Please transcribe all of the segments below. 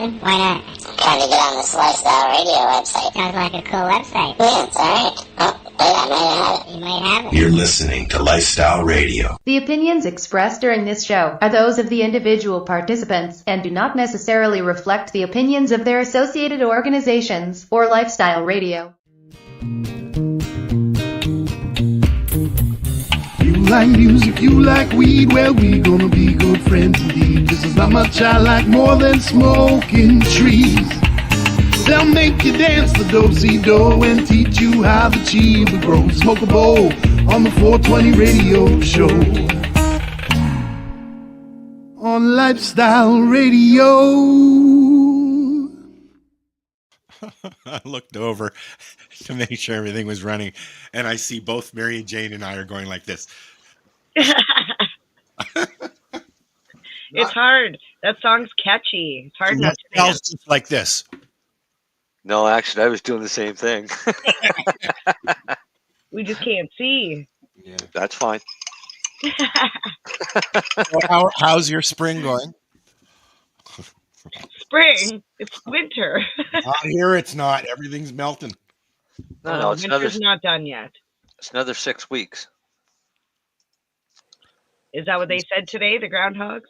listen? Why not? Trying to get on this Lifestyle Radio website. Sounds like a cool website. Yeah, it's alright. Oh, wait, I might have it. You might have it. You're listening to Lifestyle Radio. The opinions expressed during this show are those of the individual participants and do not necessarily reflect the opinions of their associated organizations or Lifestyle Radio. You like music, you like weed, well, we gonna be good friends indeed. This is not much I like more than smoking trees. They'll make you dance the do-si-do and teach you how the chiva grows. Smoke a bowl on the 420 radio show. On Lifestyle Radio. I looked over to make sure everything was running, and I see both Mary Jane and I are going like this. It's hard. That song's catchy. It's hard not to dance. Just like this. No, actually, I was doing the same thing. We just can't see. Yeah, that's fine. How's your spring going? Spring? It's winter. Out here, it's not. Everything's melting. No, it's winter's not done yet. It's another 6 weeks. Is that what they said today, the groundhogs?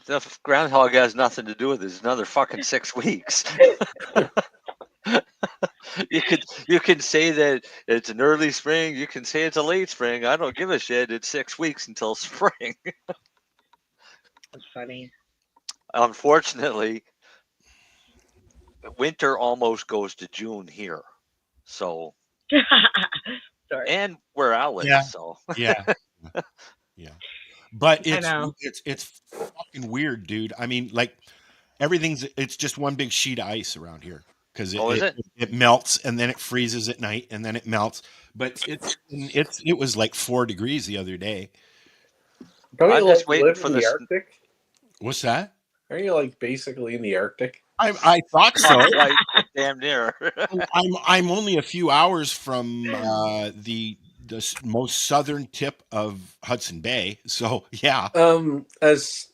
The groundhog has nothing to do with it. It's another fucking 6 weeks. You can say that it's an early spring. You can say it's a late spring. I don't give a shit. It's 6 weeks until spring. That's funny. Unfortunately, winter almost goes to June here. So, sorry. And where I live. Yeah. So yeah. But it's fucking weird, dude. I mean, like it's just one big sheet of ice around here because it melts and then it freezes at night and then it melts. But it was like 4 degrees the other day. I'm just waiting for the Arctic. What's that? Are you like basically in the Arctic? I thought so. Like, damn near. I'm only a few hours from the most southern tip of Hudson Bay, so yeah. As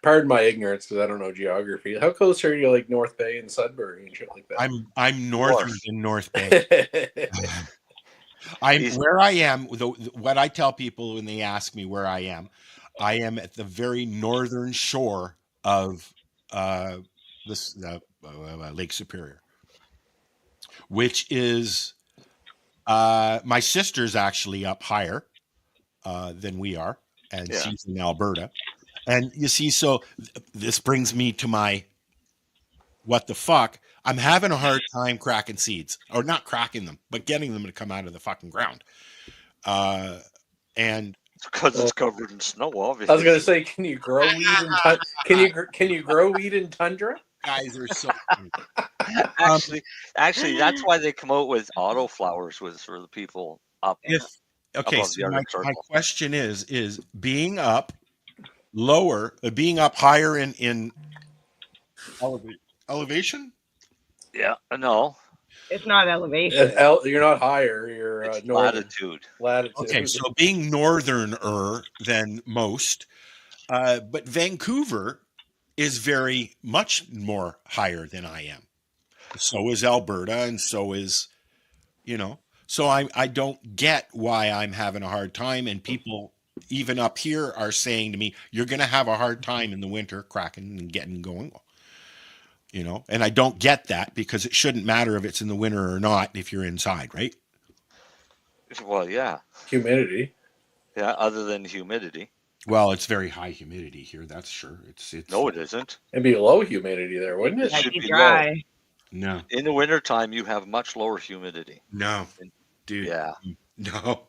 pardon my ignorance because I don't know geography. How close are you, like North Bay and Sudbury and shit like that? I'm northern than North Bay. Where I am. What I tell people when they ask me where I am at the very northern shore of Lake Superior, which is my sister's actually up higher than we are, and she's in Alberta. And you see, so this brings me to my what the fuck. I'm having a hard time cracking seeds, or not cracking them, but getting them to come out of the fucking ground. And because it's covered in snow, obviously. I was gonna say, can you grow weed in can you grow weed in tundra? Guys are so actually, that's why they come out with auto flowers for the people up. Okay, so my question is being up higher in elevation? Yeah, no. It's not elevation. You're not higher. You're latitude. Okay, so being northerner than most, but Vancouver is very much more higher than I am. So is Alberta, and so is, So I don't get why I'm having a hard time, and people even up here are saying to me, "You're going to have a hard time in the winter cracking and getting going." And I don't get that because it shouldn't matter if it's in the winter or not if you're inside, right? Well, yeah. Humidity. Yeah, other than humidity. Well, it's very high humidity here, that's sure. It's No, it isn't. It'd be low humidity there, wouldn't it? It should be dry. Low. No. In the wintertime, you have much lower humidity. No. Dude. Yeah. No.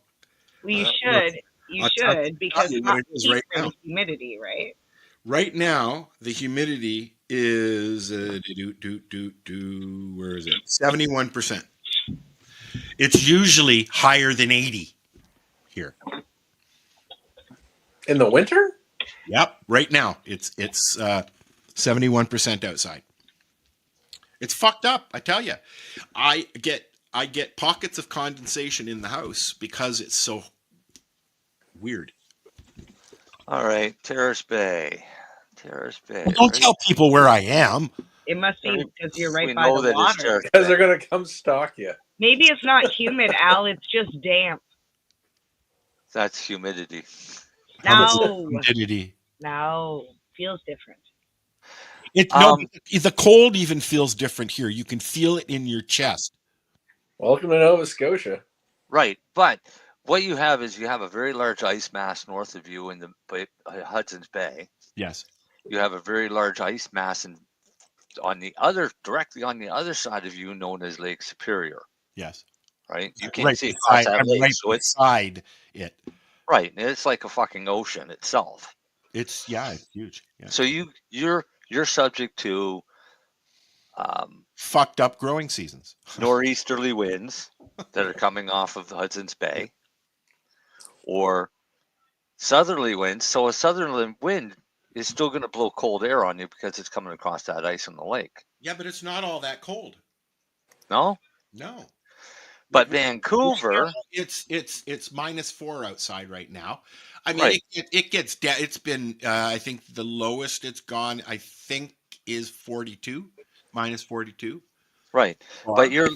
Well, you should. You should, because it's not right now. Humidity, right? Right now, the humidity is where is it? 71%. It's usually higher than 80 here. In the winter? Yep. Right now, it's 71% outside. It's fucked up, I tell you. I get pockets of condensation in the house because it's so weird. All right, Terrace Bay. Well, don't tell people where I am. It must be because you're right We by know the that it's water. Because they're gonna come stalk you. Maybe it's not humid, Al. It's just damp. That's humidity. How about No, humidity? no, feels different. The cold even feels different here. You can feel it in your chest. Welcome to Nova Scotia. Right, but what you have is you have a very large ice mass north of you in the Hudson's Bay. Yes. You have a very large ice mass directly on the other side of you, known as Lake Superior. Yes. Right, you can't see across that I'm lake, right so it's beside it. right. It's like a fucking ocean itself. It's huge. Yeah. So you're subject to Fucked up growing seasons. nor'easterly winds that are coming off of the Hudson's Bay, or southerly winds. So a southerly wind is still going to blow cold air on you because it's coming across that ice in the lake. Yeah, but it's not all that cold. No. But But Vancouver, it's -4 outside right now. I mean, right. it gets down. It's been I think the lowest it's gone, I think, is 42, -42. Right. But you're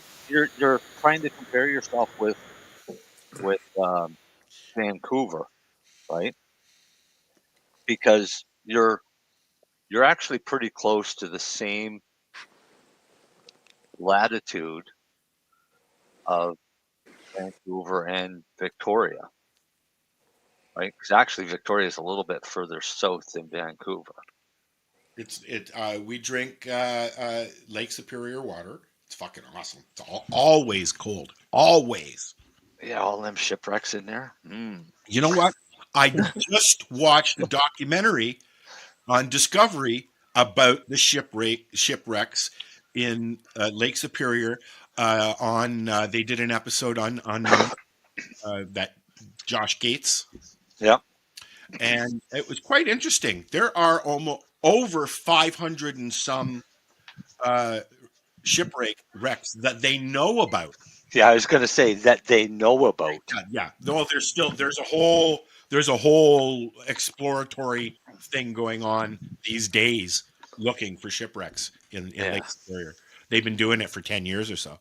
trying to compare yourself with Vancouver, right? Because you're actually pretty close to the same latitude of Vancouver and Victoria, right? Because actually Victoria is a little bit further south than Vancouver. We drink Lake Superior water. It's fucking awesome. It's always cold. Always. Yeah, all them shipwrecks in there. You know what? I just watched a documentary on Discovery about the shipwrecks in Lake Superior. They did an episode on that Josh Gates. Yeah. And it was quite interesting. There are almost over 500 and some shipwrecks that they know about. Yeah, I was going to say that they know about. Yeah. No, there's a whole exploratory thing going on these days looking for shipwrecks in Lake Superior. They've been doing it for 10 years or so.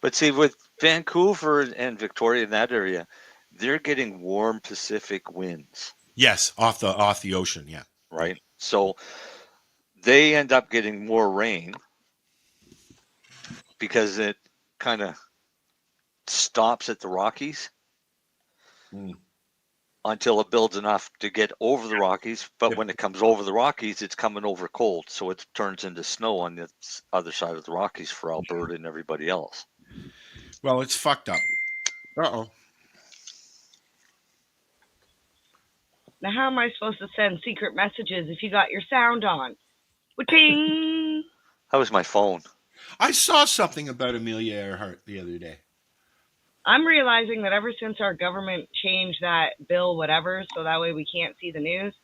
But see, with Vancouver and Victoria in that area, they're getting warm Pacific winds. Yes, off the ocean, yeah. Right. So they end up getting more rain because it kind of stops at the Rockies until it builds enough to get over the Rockies. But when it comes over the Rockies, it's coming over cold. So it turns into snow on the other side of the Rockies for Alberta and everybody else. Well, it's fucked up. Uh-oh. Now, how am I supposed to send secret messages if you got your sound on? Ting! That was my phone. I saw something about Amelia Earhart the other day. I'm realizing that ever since our government changed that bill, whatever, so that way we can't see the news,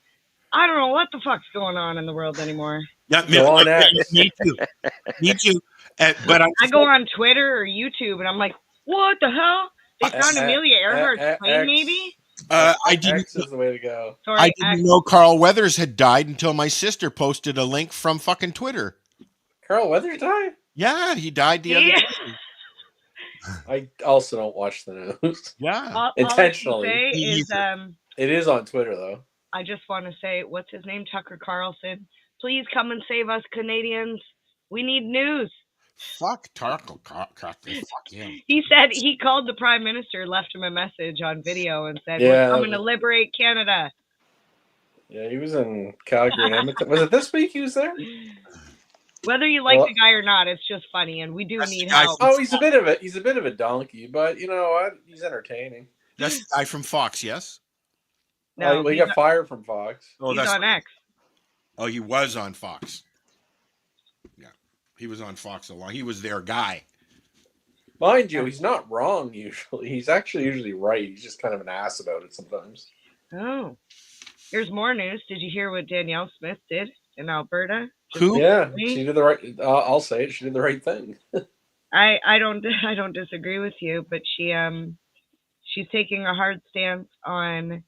I don't know what the fuck's going on in the world anymore. Yeah, me too. Me too. But I go on Twitter or YouTube and I'm like, what the hell? They found Amelia Earhart's plane, maybe? X is the way to go. Sorry, I didn't know Carl Weathers had died until my sister posted a link from fucking Twitter. Carl Weathers died? Yeah, he died the other day. I also don't watch the news. Yeah. Intentionally. All I can say is, it is on Twitter, though. I just want to say, what's his name? Tucker Carlson. Please come and save us, Canadians. We need news. Fuck Tucker Carlson. Fuck him. He said he called the Prime Minister, left him a message on video and said, Yeah, we're coming to liberate Canada. Yeah, he was in Calgary and Edmonton. Was it this week he was there? Whether you like the guy or not, it's just funny, and we do need help. Oh, he's a bit of a donkey, but you know what? He's entertaining. That's the guy from Fox, yes? No, he got fired from Fox. Oh, he's on X. Oh, he was on Fox. Yeah, he was on Fox a lot. He was their guy. Mind you, he's not wrong usually. He's actually usually right. He's just kind of an ass about it sometimes. Oh. Here's more news. Did you hear what Danielle Smith did in Alberta? Who? Yeah, she did the right. I'll say it. She did the right thing. I don't disagree with you, but she's taking a hard stance on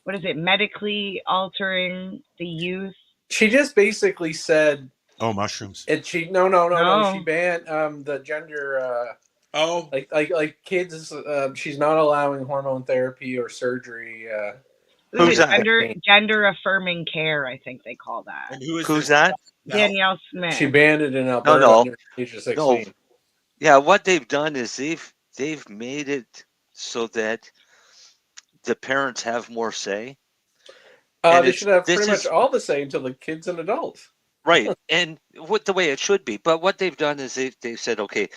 what is it? Medically altering the youth She just basically said Oh, mushrooms. it. No. She No. banned the gender. Oh, Like kids. She's not allowing hormone therapy or surgery. Who's that? Gender affirming care, I think they call that. and who is Who's this? that? Danielle Smith. She banned it in Alberta No. under age of 16. No. Yeah, what they've done is they've made it so that the parents have more say. And They should have pretty much all the say until the kids and adults. Right, and what the way it should be. But what they've done is they've said, okay,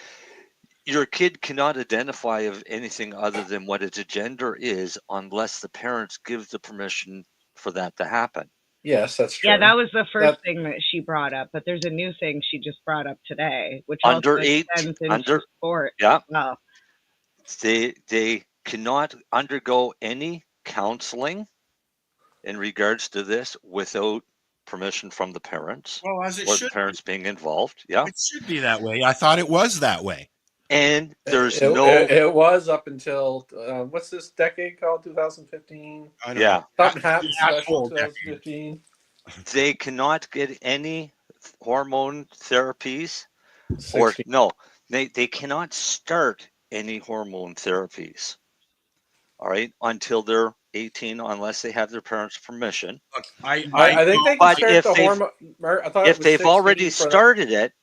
your kid cannot identify of anything other than what its gender is unless the parents give the permission for that to happen. Yes, that's true. Yeah, that was the first thing that she brought up, but there's a new thing she just brought up today, which also extends into sport. Yeah. Well, They cannot undergo any counseling in regards to this without permission from the parents. Well, as it or should the parents being involved. Yeah. It should be that way. I thought it was that way. And there's it was up until what's this decade called? 2015. I don't Yeah. know. Something happened That special whole 2015. They cannot get any hormone therapies 16. they cannot start any hormone therapies. All right, until they're 18, unless they have their parents' permission. Look, I think they can start the hormone. I thought if they've already for started it,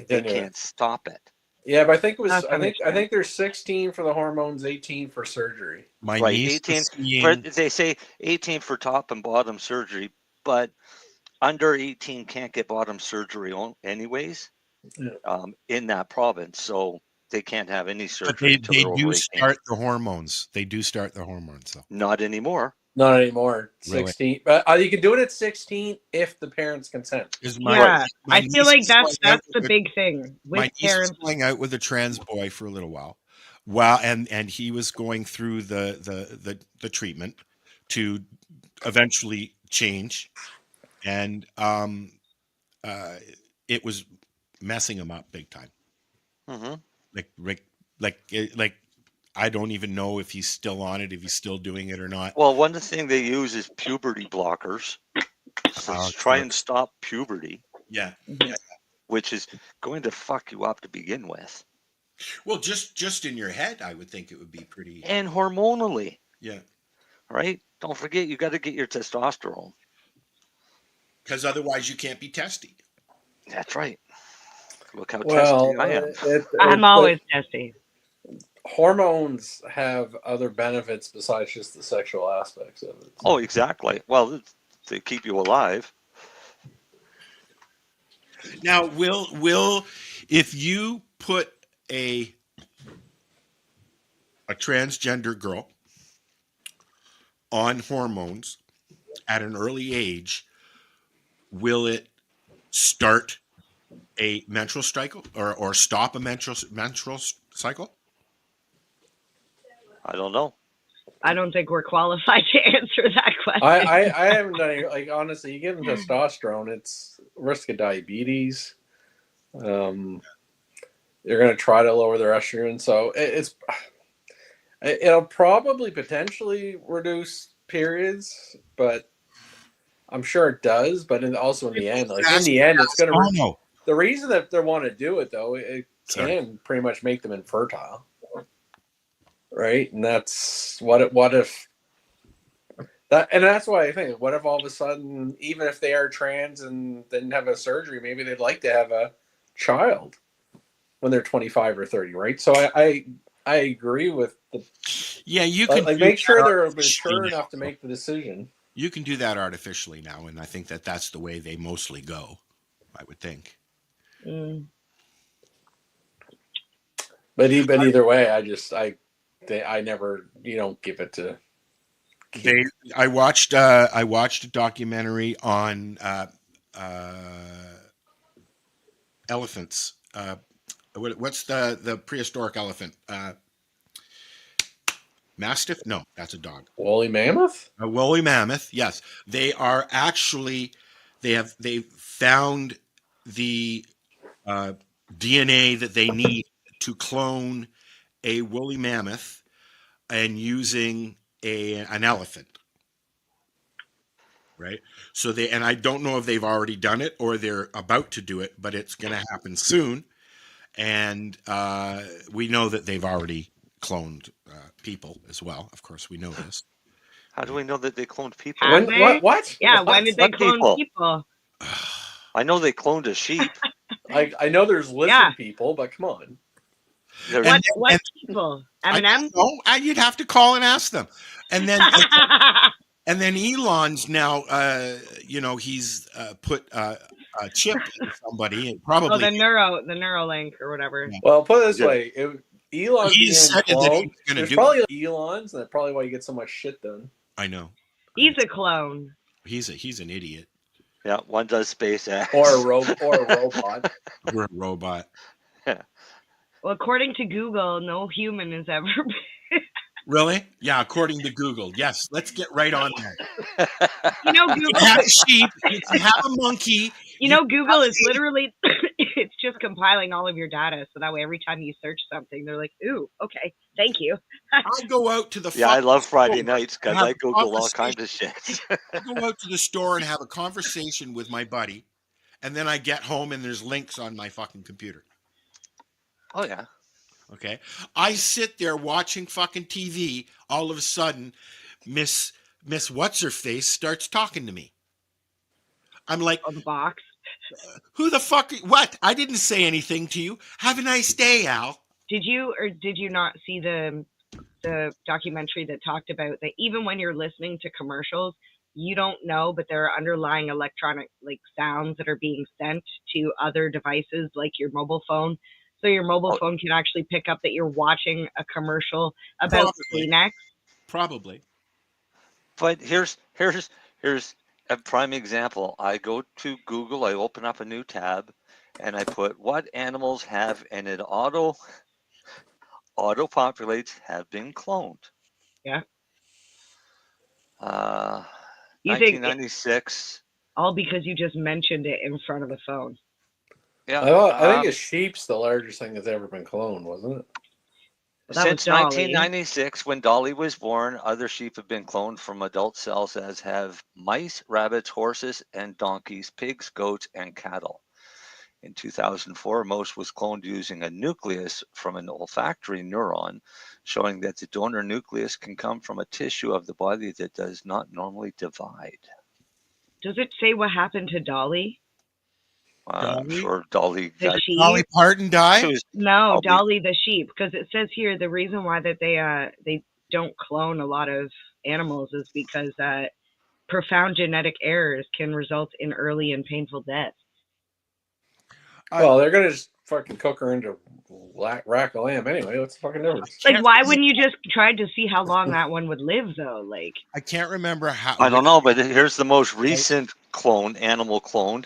they can't stop it. Yeah, but I think it was. I think there's 16 for the hormones, 18 for surgery. My Right, niece 18. is seeing- They say 18 for top and bottom surgery, but under 18 can't get bottom surgery anyways. Yeah. In that province, so they can't have any but surgery. they do start the hormones. They do start the hormones, though. Not anymore. Not anymore. Really? 16, but you can do it at 16. If the parents consent. I feel like that's the big thing with my niece parents. was going out with a trans boy for a little while. Wow, and he was going through the treatment to eventually change, and it was messing him up big time. Mm-hmm. Like I don't even know if he's still on it, if he's still doing it or not. Well, one of the things they use is puberty blockers. So try and stop puberty. Yeah. Which is going to fuck you up to begin with. Well, just in your head, I would think it would be pretty. And hormonally. Yeah. Right? Don't forget, you got to get your testosterone. Because otherwise you can't be testy. That's right. Look how Well, testy I am. I'm always testy. Hormones have other benefits besides just the sexual aspects of it. Oh, exactly. Well, they keep you alive. Now, will if you put a transgender girl on hormones at an early age, will it start a menstrual cycle or stop a menstrual cycle? I don't know. I don't think we're qualified to answer that question. I haven't done it. Like, honestly, you give them testosterone, it's risk of diabetes. They're going to try to lower their estrogen, so it'll probably potentially reduce periods, but I'm sure it does. But also in the end, it's going to. The reason that they want to do it, though, it can pretty much make them infertile. Right, and that's what if that, and that's why I think, what if all of a sudden, even if they are trans and didn't have a surgery, maybe they'd like to have a child when they're 25 or 30, right? So I agree with the. Yeah, you can make sure they're mature enough to make the decision. You can do that artificially now, and I think that's the way they mostly go. I would think. Mm. But either way, I never, give it to. I watched a documentary on elephants. What's the prehistoric elephant? Mastiff? No, that's a dog. Woolly mammoth? A woolly mammoth. Yes, they are actually. They found the DNA that they need to clone a woolly mammoth and using an elephant. right? So and I don't know if they've already done it or they're about to do it, but it's going to happen soon. And we know that they've already cloned people as well. Of course, we know this. How do we know that they cloned people? Have When they? what? Yeah, What? when did they What clone people? people? I know they cloned a sheep. I know there's lizard Yeah. people, but come on. There's- What people? I M&M? don't know. You'd have to call and ask them. And then and then Elon's now, he's put a chip in somebody, and Oh, probably the Neuralink or whatever. Yeah. Well, put it this Yeah. way: Elon He being said that he was cloned, gonna there's do probably Elons, and that's probably why you get so much shit done. I know. He's a clone. He's an idiot. Yeah, one does SpaceX. Or a robot. We're a robot. Well, according to Google, no human has ever been. Really? Yeah, according to Google. Yes, let's get right on that. You know, You Google. can have a sheep. You can have a monkey. You know, Google is literally, it's just compiling all of your data. So that way, every time you search something, they're like, ooh, okay, thank you. I go out to the Yeah, I love Friday store nights because and have I a Google all kinds of shit. I go out to the store and have a conversation with my buddy, and then I get home and there's links on my fucking computer. Oh, yeah. Okay. I sit there watching fucking TV. All of a sudden, Miss What's her face starts talking to me. I'm like, On the box. who the fuck? What? I didn't say anything to you. Have a nice day, Al. Did you or did you not see the documentary that talked about that even when you're listening to commercials, you don't know, but there are underlying electronic sounds that are being sent to other devices like your mobile phone. So your mobile phone can actually pick up that you're watching a commercial about Kleenex. Probably. But here's a prime example. I go to Google, I open up a new tab, and I put what animals have, and it auto populates have been cloned. Yeah. You 1996. All because you just mentioned it in front of the phone. Yeah. I think a sheep's the largest thing that's ever been cloned, wasn't it? Since 1996, when Dolly was born, other sheep have been cloned from adult cells, as have mice, rabbits, horses, and donkeys, pigs, goats, and cattle. In 2004, most was cloned using a nucleus from an olfactory neuron, showing that the donor nucleus can come from a tissue of the body that does not normally divide. Does it say what happened to Dolly? I'm sure Dolly The sheep? Dolly Parton died? No, Dolly the sheep, because it says here the reason why that they don't clone a lot of animals is because profound genetic errors can result in early and painful death. Well, they're gonna just fucking cook her into rack of lamb anyway. What's the fucking difference? Like, why wouldn't you just try to see how long that one would live, though? Like, I can't remember how. I don't know, but here's the most recent animal cloned,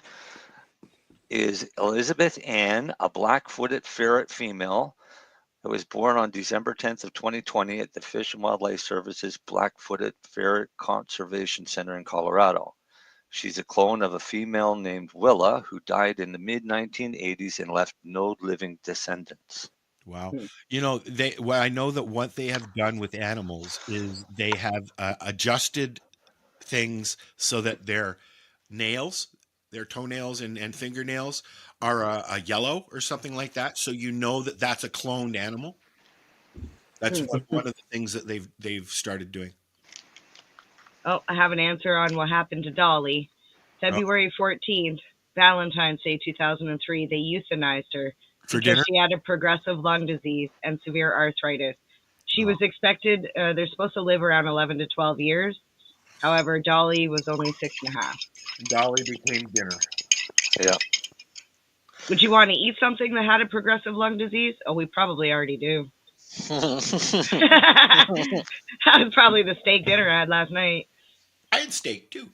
is Elizabeth Ann, a black-footed ferret female that was born on December 10th of 2020 at the Fish and Wildlife Service's Black-Footed Ferret Conservation Center in Colorado. She's a clone of a female named Willa who died in the mid-1980s and left no living descendants. Wow. You know, I know that what they have done with animals is they have adjusted things so that their nails, their toenails and fingernails are a yellow or something like that. So you know that that's a cloned animal. That's one of the things that they've started doing. oh, I have an answer on what happened to Dolly. February 14th, Valentine's Day 2003, they euthanized her For because dinner? she had a progressive lung disease and severe arthritis. She was expected, they're supposed to live around 11 to 12 years. However, Dolly was only 6.5. Dolly became dinner. Yeah. Would you want to eat something that had a progressive lung disease? Oh, we probably already do. That was probably the steak dinner I had last night. I had steak too.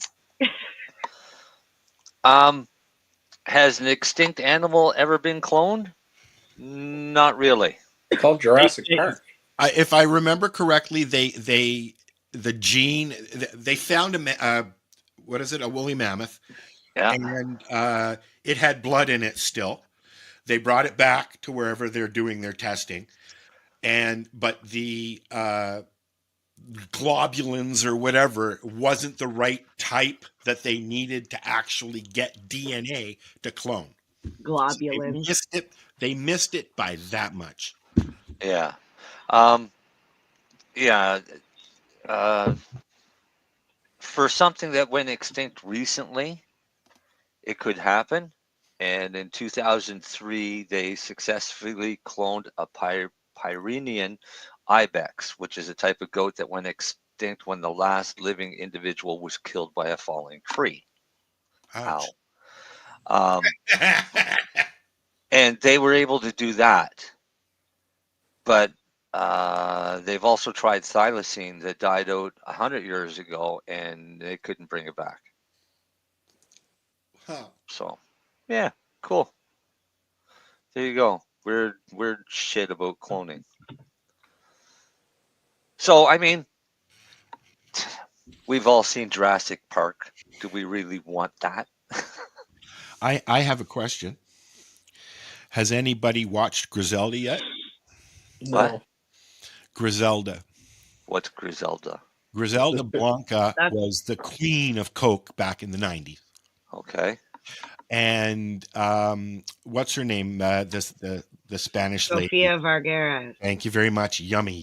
Has an extinct animal ever been cloned? Not really. It's called Jurassic Park. If I remember correctly, they found a woolly mammoth, and it had blood in it still. They brought it back to wherever they're doing their testing, but the globulins or whatever wasn't the right type that they needed to actually get DNA to clone. So Globulin. They missed it by that much. Yeah. Yeah. For something that went extinct recently, it could happen. And in 2003, they successfully cloned a Pyrenean ibex, which is a type of goat that went extinct when the last living individual was killed by a falling tree. Ouch. And they were able to do that. But they've also tried thylacine that died out 100 years ago, and they couldn't bring it back. Huh. So, yeah, cool. There you go. Weird shit about cloning. So, I mean, we've all seen Jurassic Park. Do we really want that? I have a question. Has anybody watched Griselda yet? No. What? Griselda. What's Griselda? Griselda Blanca That's- was the queen of Coke back in the 90s. Okay. And what's her name? The Spanish lady. Sofia Vergara. Thank you very much. Yummy.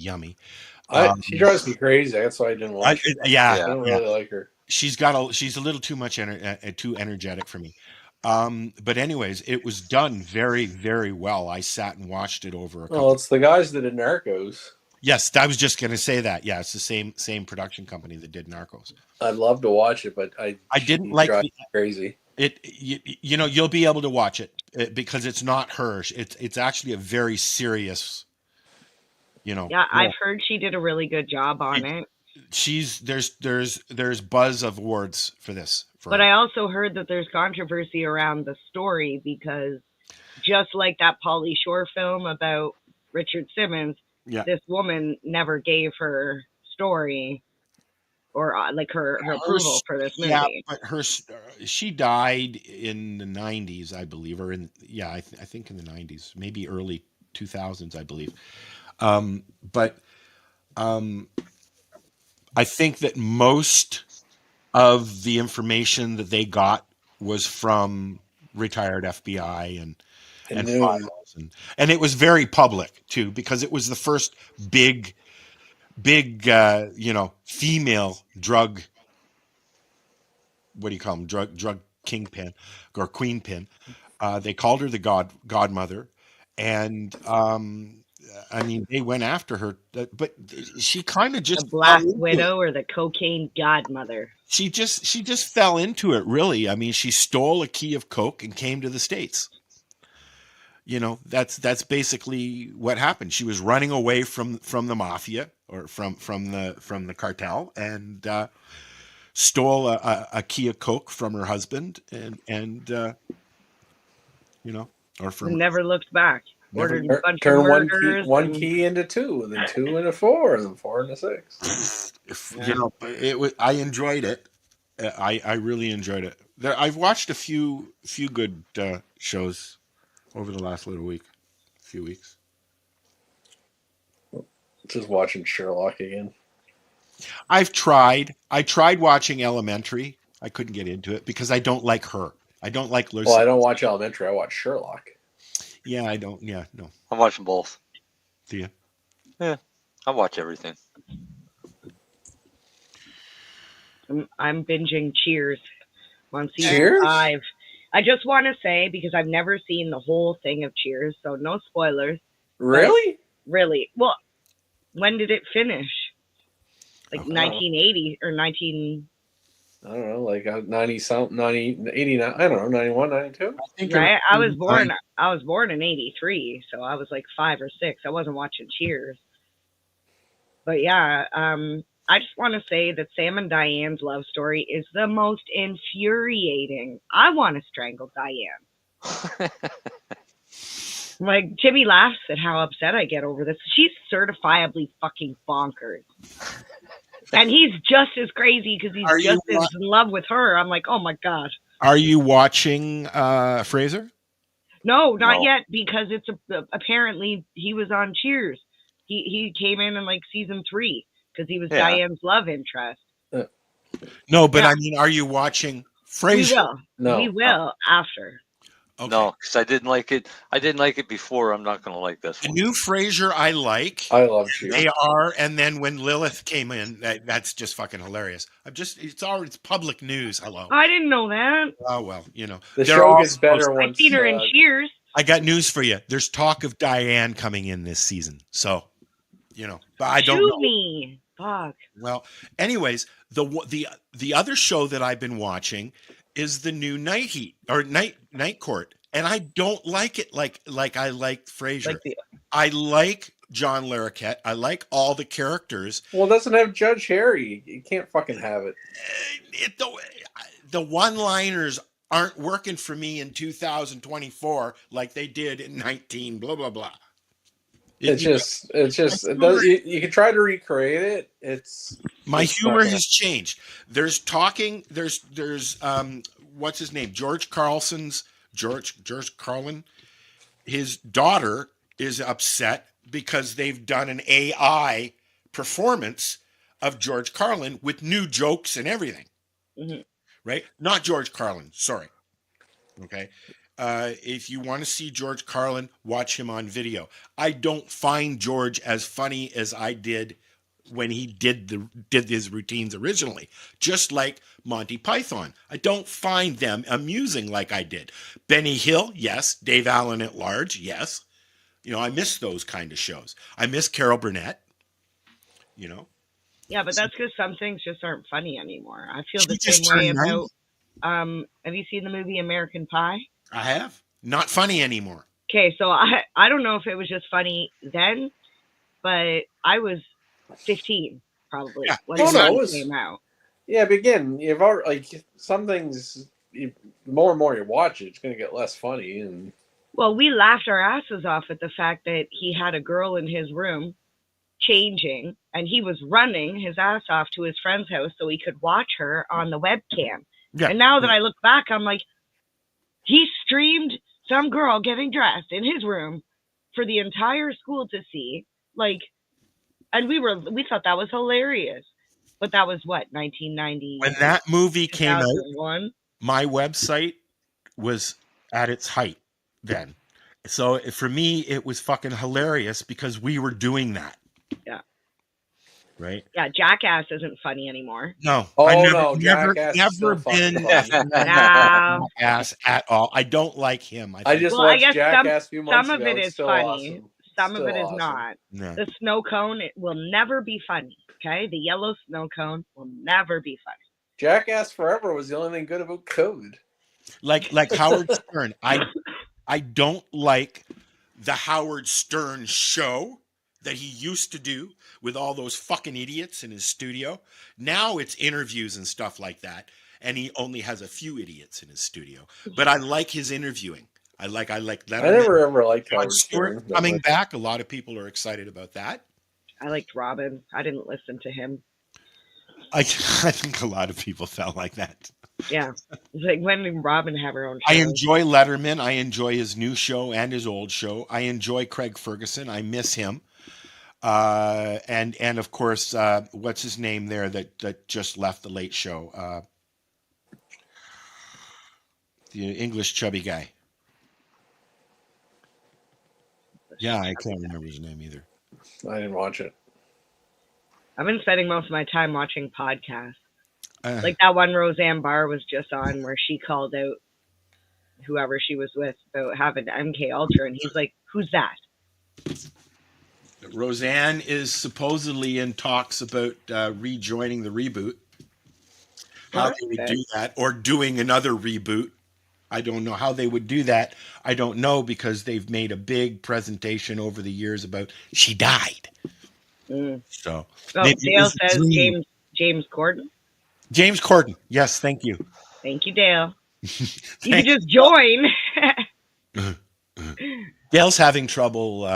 She drives me crazy. That's why I didn't watch her. Yeah. I don't really like her. She's a little too much too energetic for me. But anyways, it was done very, very well. I sat and watched it over a couple. Oh, it's the guys that did Narcos. Yes, I was just going to say that. Yeah, it's the same production company that did Narcos. I'd love to watch it, but I didn't like drive me crazy. You'll be able to watch it because it's not her. It's actually a very serious. Yeah, I've heard she did a really good job on it. There's buzz of awards for this. But I also heard that there's controversy around the story because just like that Pauly Shore film about Richard Simmons, this woman never gave her story or like her approval for this movie. Yeah, but she died in the 90s, I believe, or I think in the 90s, maybe early 2000s, I believe. But I think that most of the information that they got was from retired FBI and files, and it was very public too, because it was the first big female drug. What do you call them? Drug kingpin or queenpin. They called her the godmother, and I mean, they went after her, but she kind of just the Black Widow or the cocaine godmother. She just fell into it, really. I mean, she stole a key of Coke and came to the States. That's basically what happened. She was running away from the mafia or from the cartel and stole a key of Coke from her husband and or from never looked back. Ordered a bunch turn of murders one key into two, and then 2 into 4, and then 4 into 6. I enjoyed it. I really enjoyed it. I've watched a few good shows over the last few weeks. Just watching Sherlock again. I tried watching Elementary. I couldn't get into it because I don't like her. I don't like Lucy. Well, I don't watch Elementary. I watch Sherlock. Yeah, I don't. Yeah, no. I'm watching both. Do you? Yeah, I watch everything. I'm binging Cheers on season 5. I just want to say, because I've never seen the whole thing of Cheers, so no spoilers. Really? Really. Well, when did it finish? Like 1980 or 19... I don't know, like 90-something, 90, 89, I don't know, 91, 92? Right? I was born in 83, so I was like 5 or 6. I wasn't watching Cheers. But yeah, I just want to say that Sam and Diane's love story is the most infuriating. I want to strangle Diane. Like, Timmy laughs at how upset I get over this. She's certifiably fucking bonkers. And he's just as crazy because he's just as in love with her. I'm like, oh my God. Are you watching Fraser? No, not yet, because apparently he was on Cheers. He came in like season 3. because he was Yeah. Diane's love interest. No, but Yeah. I mean, are you watching We Frasier? will. No. We will after. Okay. No, because I didn't like it. I didn't like it before. I'm not going to like this The one. new Frasier I like. I love you. They are, and then when Lilith came in, that's just fucking hilarious. It's public news. Hello. I didn't know that. Oh well, you know. The They're show all gets better supposed- I've once. seen her in Cheers. I got news for you. There's talk of Diane coming in this season, so you know. But I don't Shoot know. me. Fuck. Well, anyways, the other show that I've been watching is the new Night Heat or Night Court, and I don't like it like I like Frasier. Like the I like John Larroquette. I like all the characters. Well, it doesn't have Judge Harry. You can't fucking have it. The one-liners aren't working for me in 2024 like they did in 19 blah blah blah. It does. You can try to recreate it. My it's humor not gonna- has changed. There's what's his name? George Carlin. His daughter is upset because they've done an AI performance of George Carlin with new jokes and everything. Mhm. Right? Not George Carlin. Sorry. Okay. If you want to see George Carlin, watch him on video. I don't find George as funny as I did when he did his routines originally. Just like Monty Python, I don't find them amusing like I did. Benny Hill, yes. Dave Allen at Large, yes. You know, I miss those kind of shows. I miss Carol Burnett. You know. Yeah, but that's because some things just aren't funny anymore. I feel the She just same way turned about. Have you seen the movie American Pie? I have. Not funny anymore. Okay, so I don't know if it was just funny then, but I was 15 probably Yeah. when Oh, it no, it was- came out. Yeah, but again, you've already like some things. The more and more you watch it, it's going to get less funny. And Well, we laughed our asses off at the fact that he had a girl in his room changing, and he was running his ass off to his friend's house so he could watch her on the webcam. Yeah. And now that I look back, I'm like, he streamed some girl getting dressed in his room for the entire school to see. Like, and we thought that was hilarious. But that was what, 1990? When that movie came out, 2001? my website was at its height then. So for me, it was fucking hilarious because we were doing that. Yeah. Right? Yeah, Jackass isn't funny anymore. No. Oh, I no, Jackass is never still fucking been funny. Now, Jackass at all. I don't like him. I just Well, I watched guess Jackass a few months some of ago. it It's is still funny. awesome. some of Still it is awesome. not. No. The snow cone, it will never be funny. Okay? The yellow snow cone will never be funny. Jackass Forever was the only thing good about COVID. Like Howard Stern. I don't like the Howard Stern show that he used to do with all those fucking idiots in his studio. Now it's interviews and stuff like that, and he only has a few idiots in his studio. But I like his interviewing. I like that. I never ever liked Jon Howard Stewart Stern. coming back. A lot of people are excited about that. I liked Robin. I didn't listen to him. I think a lot of people felt like that. Yeah. It's like, when did Robin have her own show? I enjoy Letterman. I enjoy his new show and his old show. I enjoy Craig Ferguson. I miss him. And of course, what's his name there that just left the Late Show? The English chubby guy. Yeah, I can't remember his name either. I didn't watch it. I've been spending most of my time watching podcasts. Like that one Roseanne Barr was just on where she called out whoever she was with about having MK Ultra, and he's like, "Who's that?" Roseanne is supposedly in talks about rejoining the reboot. How they would do that, or doing another reboot. I don't know how they would do that. I don't know, because they've made a big presentation over the years about she died. So Dale says James Corden. James Corden. Yes, thank you. Thank you, Dale. You can just join. Dale's having trouble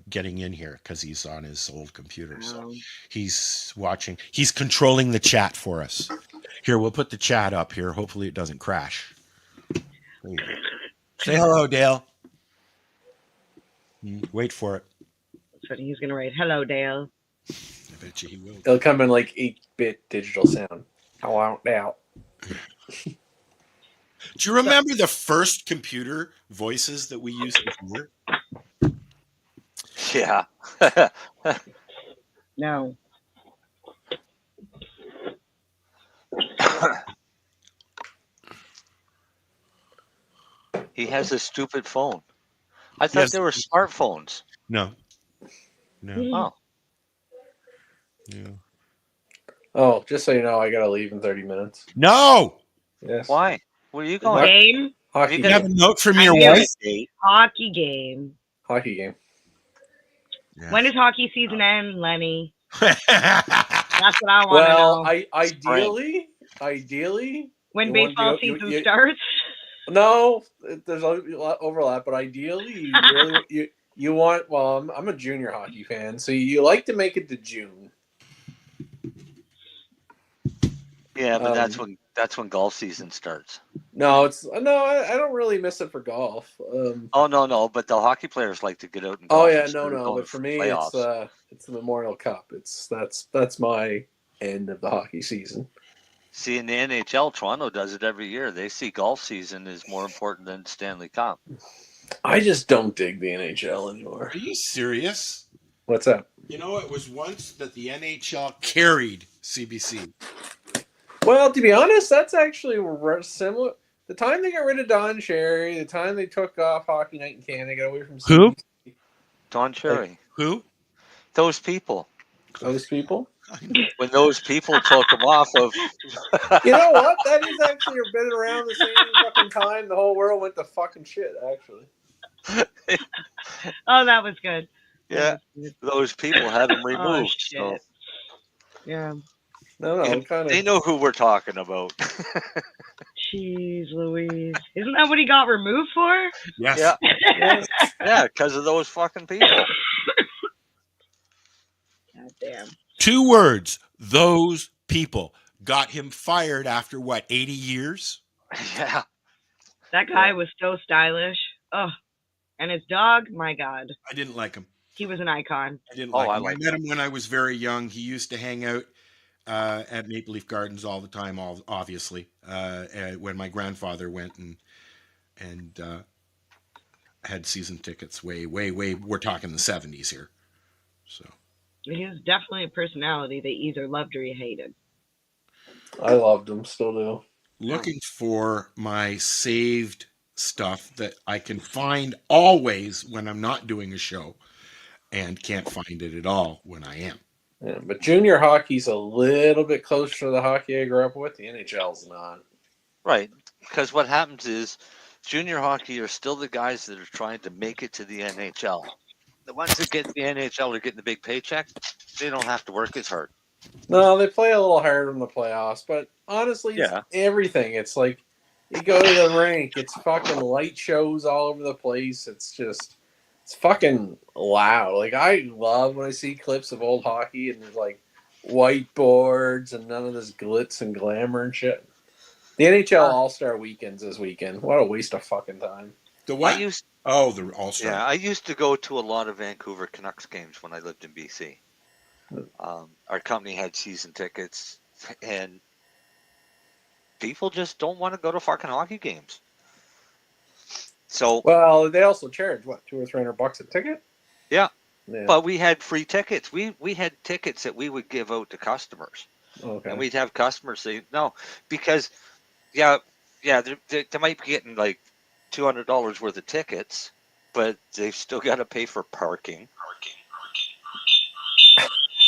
getting in here because he's on his old computer. So he's watching. He's controlling the chat for us. Here, we'll put the chat up here. Hopefully it doesn't crash. There you go. Say hello, Dale. Wait for it. So he's going to write, "Hello, Dale." I bet you he will. It'll come in like 8-bit digital sound. I won't doubt. Do you remember the first computer voices that we used here? Yeah. No. He has a stupid phone. I thought Yes. they were smartphones. No. No. Oh, Yeah. Oh, just so you know, I gotta leave in 30 minutes. No. Yes. why? Where are you going? Game? Hockey You You gotta- have game. a note from I your knew wife? it. Hockey game. Hockey game. Yeah. When does hockey season end, Lenny? That's what I want to Well, know. ideally, When you want baseball to- you- season you- starts? no, there's a lot overlap, but ideally, you really you want. Well, I'm a junior hockey fan, so you like to make it to June. Yeah, but Um, that's when golf season starts. No, I don't really miss it for golf. Oh no, but the hockey players like to get out and Oh golf. yeah, instead of no, going but for me, playoffs. it's the Memorial Cup. That's my end of the hockey season. See, in the NHL, Toronto does it every year. They see golf season is more important than Stanley Cup. I just don't dig the NHL anymore. Are you serious? What's up? You know, it was once that the NHL carried CBC. Well, to be honest, that's actually similar. The time they got rid of Don Cherry, the time they took off Hockey Night in Canada, got away from Who? CBC. Don Cherry. Who? Those people. Those people. When those people took them off of. You know what? That is actually been around the same fucking time the whole world went to fucking shit, actually. Oh, that was good. Yeah, those people had them Oh, removed. shit. So Yeah. No, kind they of. know who we're talking about. Jeez Louise. Isn't that what he got removed for? Yes. Yeah, yeah, because of those fucking people. God damn. 2 words. Those people got him fired after what, 80 years? Yeah. That guy was so stylish. Oh, and his dog, my God. I didn't like him. He was an icon. I didn't Oh, like I him. like I met him when I was very young. He used to hang out at Maple Leaf Gardens all the time, obviously, when my grandfather went and had season tickets way, we're talking the 70s here. So He was definitely a personality they either loved or you hated. I loved him, still do. looking for my saved stuff that I can find always when I'm not doing a show and can't find it at all when I am. Yeah, but junior hockey's a little bit closer to the hockey I grew up with. The NHL's not. Right. Because what happens is junior hockey are still the guys that are trying to make it to the NHL. The ones that get the NHL are getting the big paycheck. They don't have to work as hard. No, they play a little harder in the playoffs, but honestly, it's everything. It's like you go to the rink, it's fucking light shows all over the place. It's fucking loud. Like, I love when I see clips of old hockey and there's like whiteboards and none of this glitz and glamour and shit. The NHL All-Star Weekends this weekend. What a waste of fucking time. The what? The All-Star. Yeah, I used to go to a lot of Vancouver Canucks games when I lived in BC. Our company had season tickets, and people just don't want to go to fucking hockey games. So, well, they also charge what, $200 or $300 a ticket? Yeah, but we had free tickets. We had tickets that we would give out to customers, and we'd have customers say no because, they might be getting like $200 worth of tickets, but they've still got to pay for parking.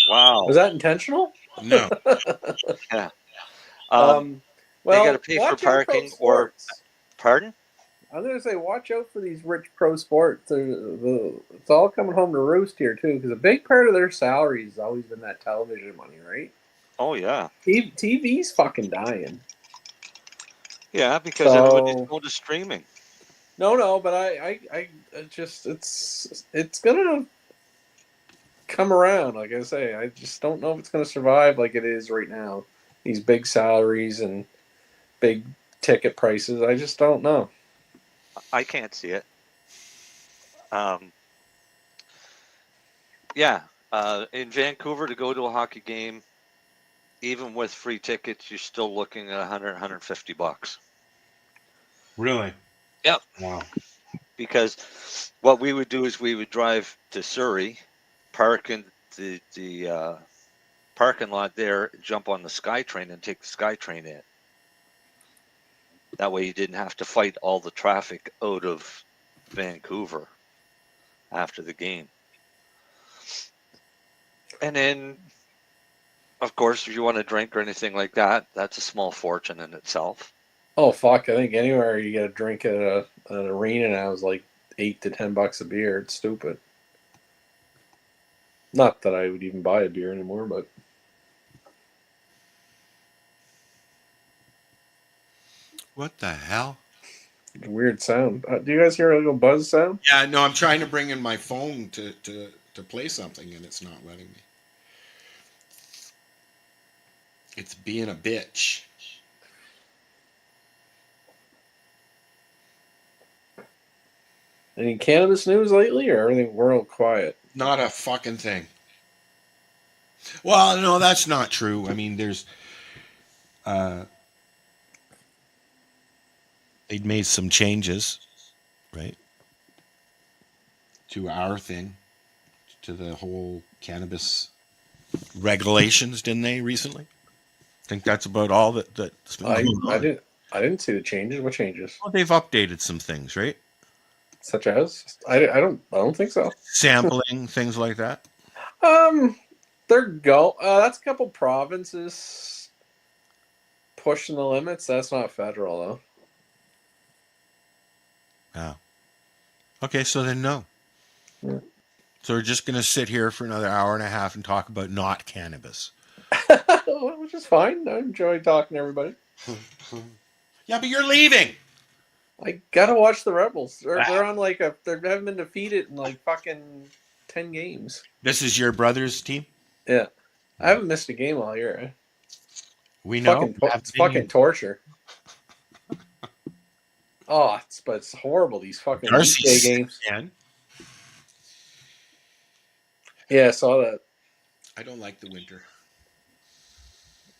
Wow. Was that intentional? No. Yeah. Well, they got to pay for parking or. Pardon? I was going to say, watch out for these rich pro sports. It's all coming home to roost here, too, because a big part of their salary has always been that television money, right? Oh, yeah. TV's fucking dying. Yeah, because everybody's going to streaming. No, but I just, it's going to come around, like I say. I just don't know if it's going to survive like it is right now. These big salaries and big ticket prices, I just don't know. I can't see it. In Vancouver, to go to a hockey game, even with free tickets, you're still looking at $100-$150. Really? Yep. Wow. Because what we would do is we would drive to Surrey, park in the parking lot there, jump on the SkyTrain and take the SkyTrain in. That way you didn't have to fight all the traffic out of Vancouver after the game. And then, of course, if you want to drink or anything like that, that's a small fortune in itself. Oh fuck! I think anywhere you get a drink at an arena now is like $8 to $10 a beer. It's stupid. Not that I would even buy a beer anymore, but What the hell? it's a weird sound. Do you guys hear a little buzz sound? Yeah, no, I'm trying to bring in my phone to play something, and it's not letting me. It's being a bitch. Any cannabis news lately, or everything world quiet? Not a fucking thing. Well, no, that's not true. I mean, there's they'd made some changes, right, to our thing, to the whole cannabis regulations, didn't they recently? I think that's about all that's been going on. I didn't see the changes. What changes? Well, they've updated some things, right? Such as I don't think so. Sampling, things like that. That's a couple provinces pushing the limits. That's not federal though. Oh. Okay, so then no. Yeah. So we're just going to sit here for another hour and a half and talk about not cannabis. Which is fine. I enjoy talking to everybody. Yeah, but you're leaving. I gotta watch the Rebels. They're on they haven't been defeated in like fucking 10 games. This is your brother's team? Yeah. I haven't missed a game all year. We know. It's fucking torture. Oh, it's horrible, these fucking weekday games. Yeah, I saw that. I don't like the winter.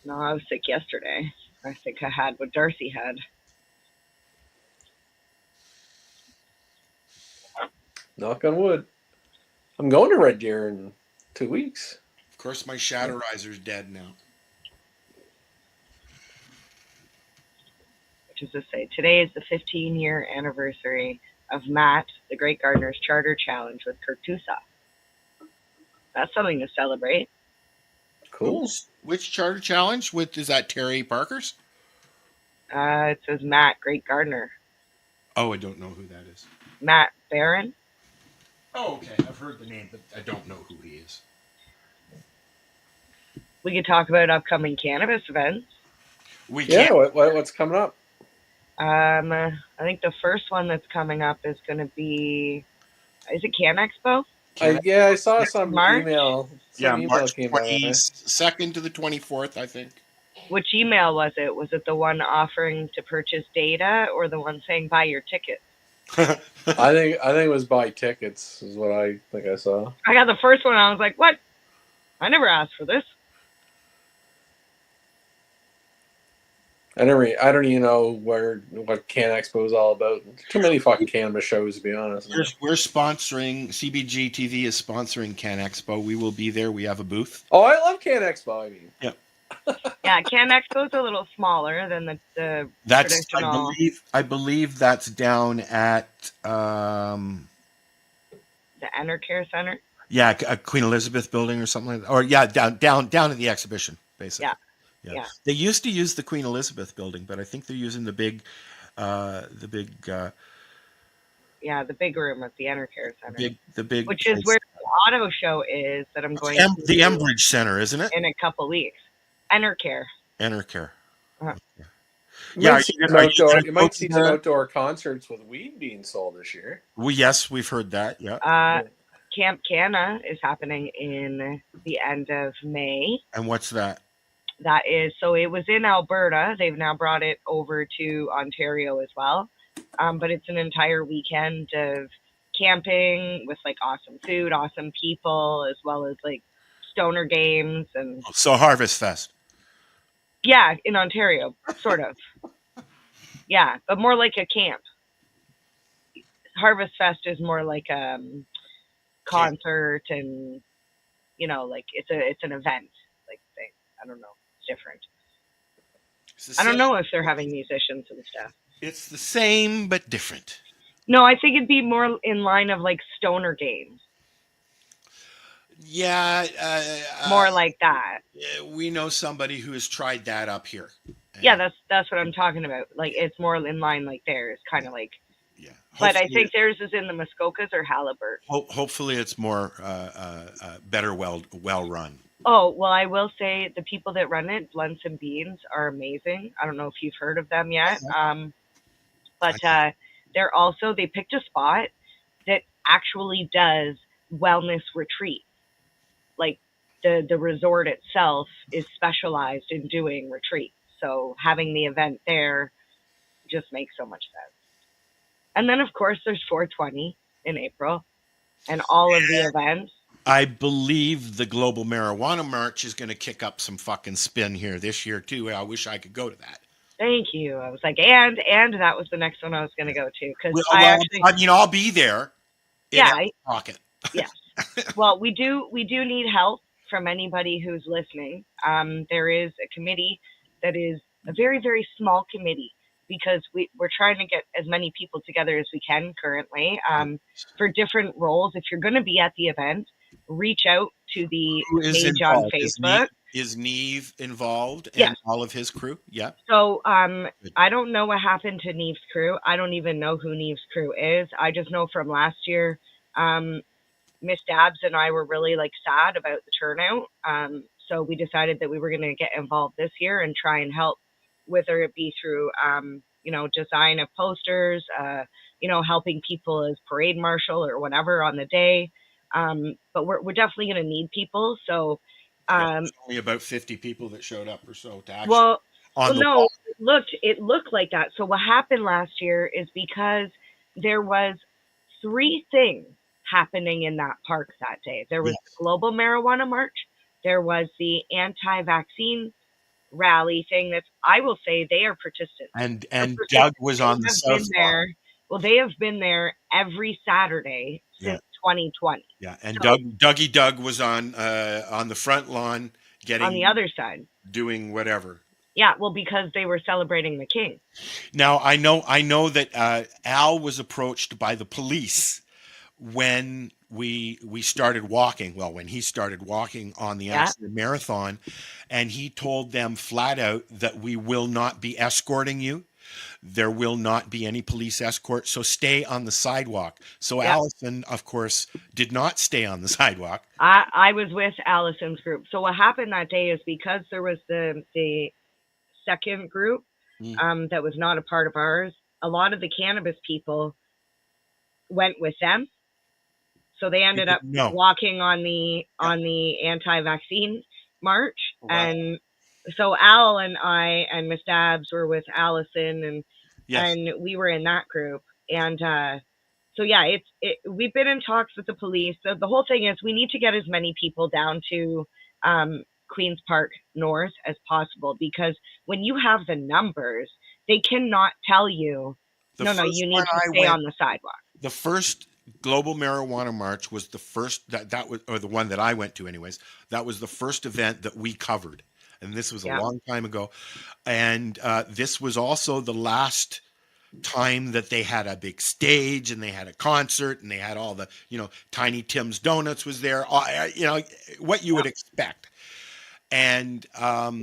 No, I was sick yesterday. I think I had what Darcy had. Knock on wood. I'm going to Red Deer in 2 weeks. Of course, my Shatterizer's dead now. Which is to say, today is the 15-year anniversary of Matt, the Great Gardener's Charter Challenge with Kurtusa. That's something to celebrate. Cool. Which charter challenge? Is that Terry Parker's? It says Matt, Great Gardener. Oh, I don't know who that is. Matt Barron. Oh, okay. I've heard the name, but I don't know who he is. We could talk about upcoming cannabis events. Yeah, what's coming up? I think the first one that's coming up is going to be, is it Can Expo? I saw some March? email. March 22nd to the 24th, I think. Which email was it? Was it the one offering to purchase data or the one saying buy your ticket? I think it was buy tickets is what I think I saw. I got the first one. I was like, what? I never asked for this. I don't even know what Can Expo is all about. Too many fucking cannabis shows, to be honest. We're sponsoring, CBG TV is sponsoring Can Expo. We will be there. We have a booth. Oh, I love Can Expo. I mean, yeah. Yeah, Can Expo is a little smaller than the traditional. I believe that's down at the Enercare Center. Yeah, Queen Elizabeth building or something like that. Or yeah, down in the exhibition, basically. Yeah. They used to use the Queen Elizabeth building, but I think they're using the big the big room at the Enercare Center. The big which is where the auto show is that I'm going to the Embridge Center, isn't it? In a couple weeks. Enercare. Uh-huh. Yeah, you might see some outdoor concerts with weed being sold this year. Well, yes, we've heard that. Yeah. Camp Canna is happening in the end of May. And what's that? That is, so it was in Alberta. They've now brought it over to Ontario as well. But it's an entire weekend of camping with like awesome food, awesome people, as well as like stoner games and So Harvest Fest. yeah, in Ontario, sort of. Yeah, but more like a camp. Harvest Fest is more like concert and like it's an event like thing. I don't know. It's different. I don't know if they're having musicians and stuff. It's the same but different. No, I think it'd be more in line of like stoner games. Yeah. More like that. We know somebody who has tried that up here. Yeah, that's what I'm talking about. Like it's more in line like theirs, kind of like. Yeah. But I think theirs is in the Muskokas or Halibut. Hopefully, it's more better, well run. Oh well, I will say the people that run it, Blunts and Beans, are amazing. I don't know if you've heard of them yet, but they picked a spot that actually does wellness retreat. Like the resort itself is specialized in doing retreats. So having the event there just makes so much sense. And then, of course, there's 420 in April and all of the events. I believe the Global Marijuana March is going to kick up some fucking spin here this year, too. I wish I could go to that. Thank you. I was like, and that was the next one I was going to go to. Because I'll be there. Yeah. Pocket. Yes. Well, we do need help from anybody who's listening. There is a committee that is a very, very small committee because we're trying to get as many people together as we can currently for different roles. If you're going to be at the event, reach out to the page on Facebook. Is Neve involved and yes. all of his crew? Yeah. So I don't know what happened to Neve's crew. I don't even know who Neve's crew is. I just know from last year, Miss Dabbs and I were really like sad about the turnout. So we decided that we were going to get involved this year and try and help, whether it be through, design of posters, helping people as parade marshal or whatever on the day. But we're definitely going to need people. So only about 50 people that showed up or so to actually. It looked like that. So what happened last year is because there was 3 things happening in that park that day. There was the Global Marijuana March. There was the anti-vaccine rally thing that I will say they are participants. And Doug was on the south there. Well, they have been there every Saturday since 2020. Yeah, and so, Doug was on the front lawn getting on the other side doing whatever. Yeah, well, because they were celebrating the king. Now I know that Al was approached by the police when we started walking. Well, when he started walking on the Amsterdam Marathon, and he told them flat out that we will not be escorting you. There will not be any police escort, so stay on the sidewalk. So Allison, of course, did not stay on the sidewalk. I was with Allison's group. So what happened that day is because there was the second group that was not a part of ours, a lot of the cannabis people went with them. So they ended up walking on the anti-vaccine march. Right. And so Al and I and Miss Dabbs were with Allison and we were in that group. And we've been in talks with the police. So the whole thing is we need to get as many people down to Queen's Park North as possible, because when you have the numbers, they cannot tell you, you need to stay on the sidewalk. The first Global Marijuana March was the first that was, or the one that I went to anyways, that was the first event that we covered. And this was a long time ago. And this was also the last time that they had a big stage and they had a concert and they had all the, Tiny Tim's Donuts was there, what you would expect. And that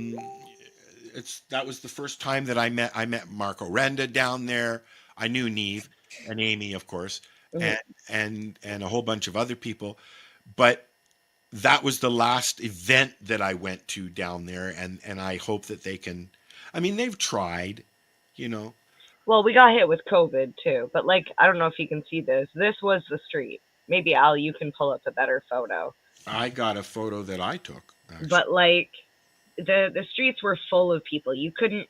was the first time that I met Marco Renda down there. I knew Neve and Amy, of course, and a whole bunch of other people. But that was the last event that I went to down there, and I hope that they can. I mean, they've tried, Well, we got hit with COVID too, but I don't know if you can see this. This was the street. Maybe Al, you can pull up a better photo. I got a photo that I took. Actually. But the streets were full of people. You couldn't.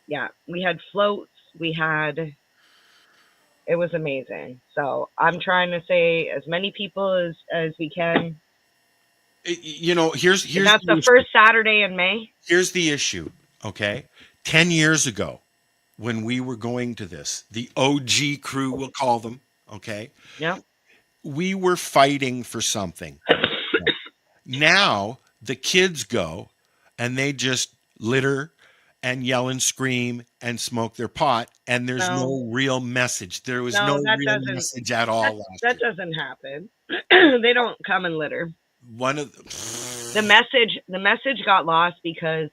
Yeah, we had floats. We had It was amazing. So I'm trying to say as many people as we can. Here's That's the issue. first Saturday in May. Here's the issue. Okay, 10 years ago, when we were going to this, the OG crew, we'll call them. Okay, Yeah. we were fighting for something. Now the kids go and they just litter and yell and scream and smoke their pot, and there's no real message. There was no that real doesn't. message at all last That year. doesn't happen. They don't come and litter. One of The message got lost because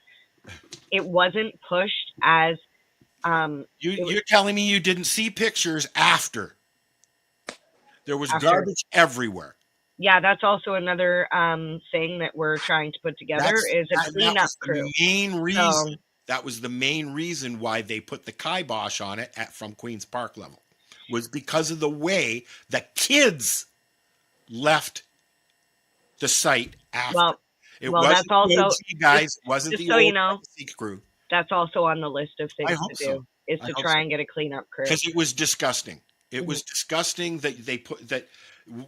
it wasn't pushed as. You're telling me you didn't see pictures after? There was garbage everywhere. Yeah, that's also another thing that we're trying to put together is a cleanup crew. The main reason. That was the main reason why they put the kibosh on it from Queen's Park level, was because of the way the kids left the site after. That's also guys. It wasn't the old crew. That's also on the list of things to do. Is to try and get a cleanup crew. Because it was disgusting. It was disgusting that they put that.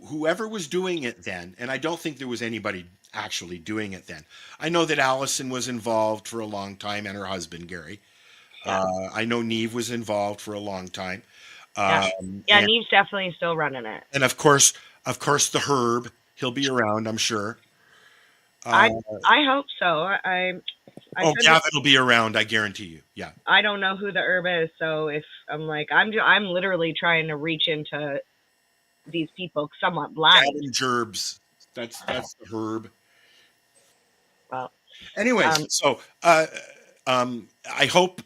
Whoever was doing it then, and I don't think there was anybody actually doing it then. I know that Allison was involved for a long time, and her husband Gary. Yeah. I know Neve was involved for a long time. Neve's definitely still running it. And of course, the Herb. He'll be around, I'm sure. I hope so. Gavin will be around, I guarantee you. Yeah. I don't know who the Herb is, so if I'm literally trying to reach into these people somewhat blind. Gavin Gerbs. That's the Herb. Well, anyways, so I hope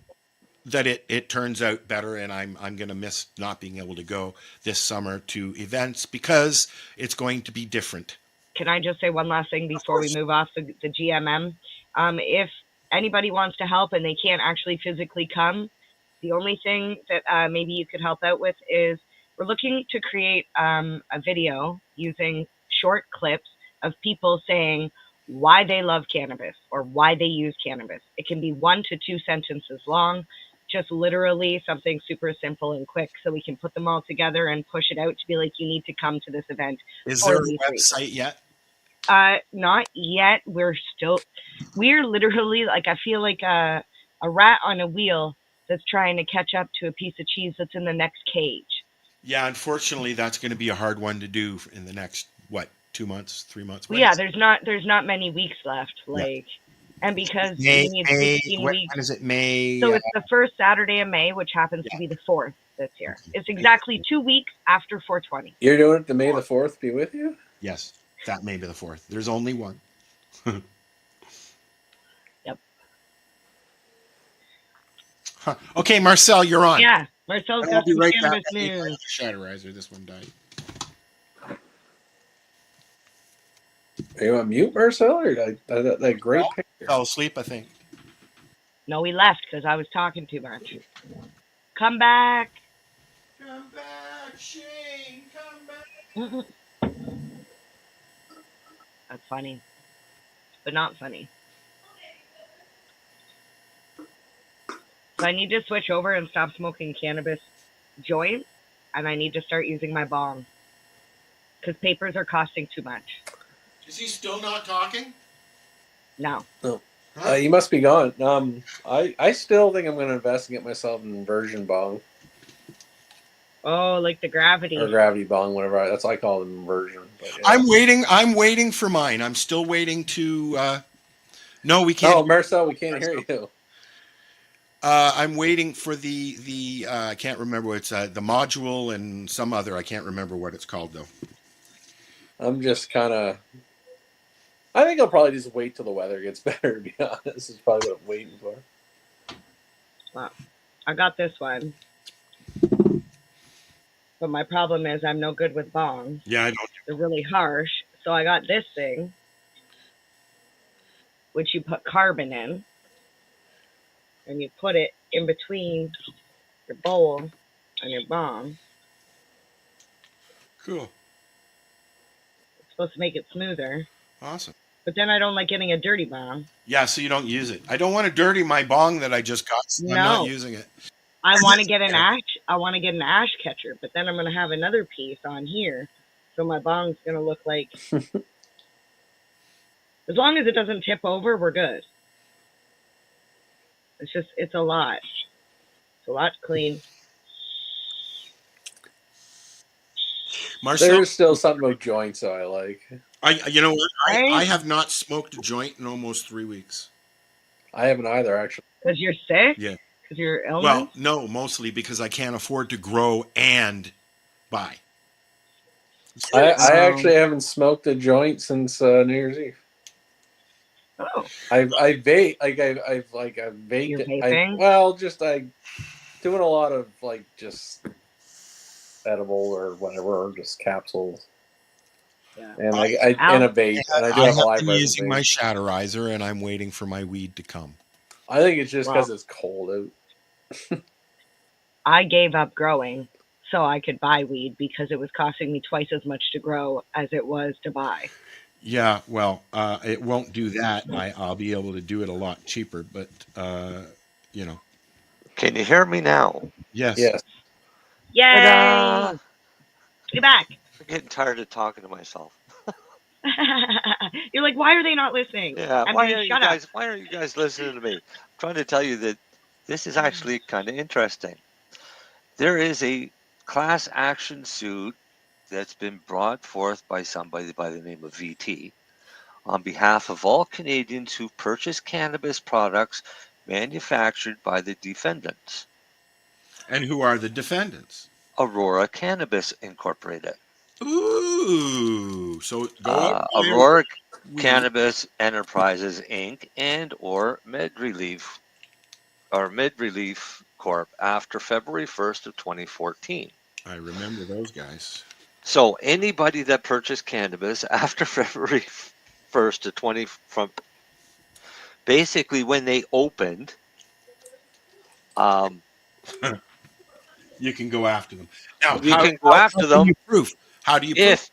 that it turns out better, and I'm going to miss not being able to go this summer to events because it's going to be different. Can I just say one last thing before we move off the GMM? If anybody wants to help and they can't actually physically come, the only thing that maybe you could help out with is we're looking to create a video using short clips of people saying why they love cannabis or why they use cannabis. It can be 1 to 2 sentences long, just literally something super simple and quick so we can put them all together and push it out to be like, you need to come to this event. Is there a website yet? Not yet. We're literally like, I feel like a rat on a wheel that's trying to catch up to a piece of cheese that's in the next cage. Yeah, unfortunately, that's going to be a hard one to do in the next 2 months, 3 months. Well, yeah, there's not many weeks left. And because we need 16 weeks. When is it? May. So it's the first Saturday of May, which happens to be the 4th this year. It's exactly 2 weeks after 420. You're doing it the May the 4th be with you? Yes, that may be the 4th. There's only one. Yep. Huh. Okay, Marcel, you're on. Yeah, Marcel's got some cannabis news. Shatterizer, this one died. Are you on mute, Marcel? Or that great picture? Fell asleep, I think. No, he left because I was talking too much. Come back. Come back, Shane. Come back. That's funny, but not funny. So I need to switch over and stop smoking cannabis joints, and I need to start using my bong because papers are costing too much. Is he still not talking? No. No. You must be gone. I still think I'm going to invest and get myself an inversion bong. Oh, like the gravity. Or gravity bong, whatever. That's what I call it, inversion. But, yeah. I'm waiting for mine. I'm still waiting to... No, we can't. Oh, Marcel, we can't hear you. I'm waiting for the I can't remember what it's the module and some other. I can't remember what it's called, though. I'm just kind of... I think I'll probably just wait till the weather gets better, to be honest. This is probably what I'm waiting for. Well, I got this one. But my problem is I'm no good with bongs. Yeah, I don't. They're really harsh. So I got this thing, which you put carbon in. And you put it in between your bowl and your bong. Cool. It's supposed to make it smoother. Awesome. But then I don't like getting a dirty bong. Yeah, so you don't use it. I don't want to dirty my bong that I just got, so I'm not using it. I want to get an I want to get an ash catcher, but then I'm going to have another piece on here. So my bong's going to look like, as long as it doesn't tip over, we're good. It's a lot. It's a lot to clean. Marcel, There's still something about joints I like. you know what? I Right? have not smoked a joint in almost 3 weeks. I haven't either, actually. Because you're sick? Yeah. Because your illness? Well, no, mostly because I can't afford to grow and buy. I Oh. actually haven't smoked a joint since New Year's Eve. Oh. I vape I've vaped You're it. vaping? Doing a lot of like just edible or whatever, or just capsules. Yeah. And in a vape, and I do I have a have live been resin using my vape. Shatterizer, and I'm waiting for my weed to come. I think it's just because Well, it's cold out. I gave up growing so I could buy weed because it was costing me twice as much to grow as it was to buy. Yeah, well, it won't do that. I'll be able to do it a lot cheaper, but you know, Can you hear me now? yes. Yes. Yay! Ta-da! Get back! I'm getting tired of talking to myself. You're like, why are they not listening? Yeah, MJ, shut up. why aren't you guys listening to me? I'm trying to tell you that this is actually kind of interesting. There is a class action suit that's been brought forth by somebody by the name of VT on behalf of all Canadians who purchase cannabis products manufactured by the defendants, And who are the defendants? Aurora Cannabis Incorporated. Ooh, so go out and buy Aurora weed. Cannabis Enterprises Inc. and or MedRelief Corp. After February 1st of 2014. I remember those guys. So anybody that purchased cannabis after February 1st of from basically when they opened, You can go after them. Now, you how can go after do them you prove? How do you prove?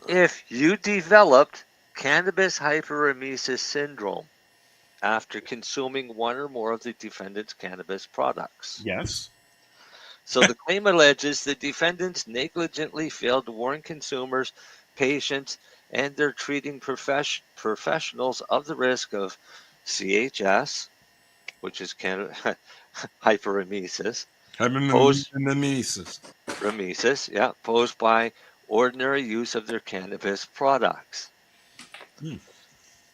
if you developed cannabis hyperemesis syndrome after consuming one or more of the defendant's cannabis products. Yes. So the claim alleges the defendants negligently failed to warn consumers, patients, and their treating professionals of the risk of CHS, which is hyperemesis, posed by ordinary use of their cannabis products.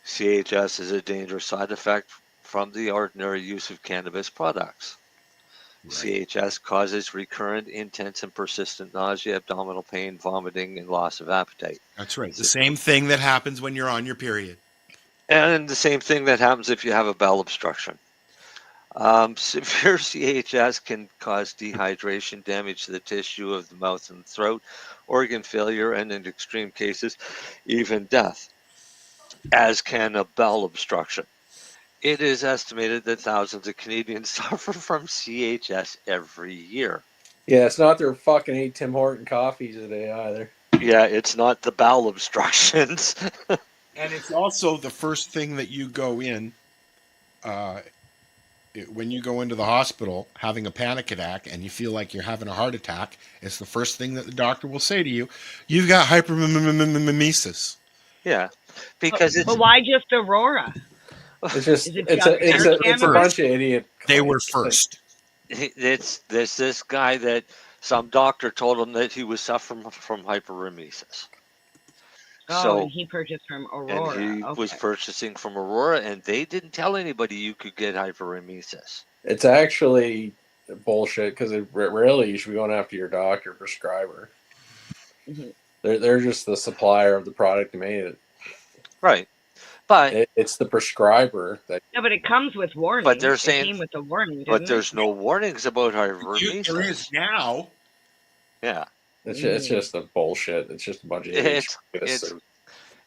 CHS is a dangerous side effect from the ordinary use of cannabis products. Right. CHS causes recurrent, intense, and persistent nausea, abdominal pain, vomiting, and loss of appetite. That's right. The same thing that happens when you're on your period. And the same thing that happens if you have a bowel obstruction. Severe CHS can cause dehydration, damage to the tissue of the mouth and throat, organ failure, and in extreme cases, even death, as can a bowel obstruction. It is estimated that thousands of Canadians suffer from CHS every year. Yeah, it's not their fucking 8 Tim Horton coffees today either. Yeah, it's not the bowel obstructions. And it's also the first thing that you go in when you go into the hospital having a panic attack and you feel like you're having a heart attack. It's the first thing that the doctor will say to you. You've got hyperemesis. Yeah, because it's. But why just Aurora? It's just it's a bunch of idiot. They were first. It's this guy that some doctor told him that he was suffering from hyperemesis. So, and he purchased from Aurora. And he was purchasing from Aurora, and they didn't tell anybody you could get hyperemesis. It's actually bullshit because rarely you should be going after your doctor prescriber. Mm-hmm. They're just the supplier of the product that made it. Right. But it's the prescriber that. Yeah, but it comes with warnings. But they're saying it came with a warning. But there's no warnings about hyperemesis. There is now. Yeah. It's just a bullshit. It's just a bunch of idiots. It's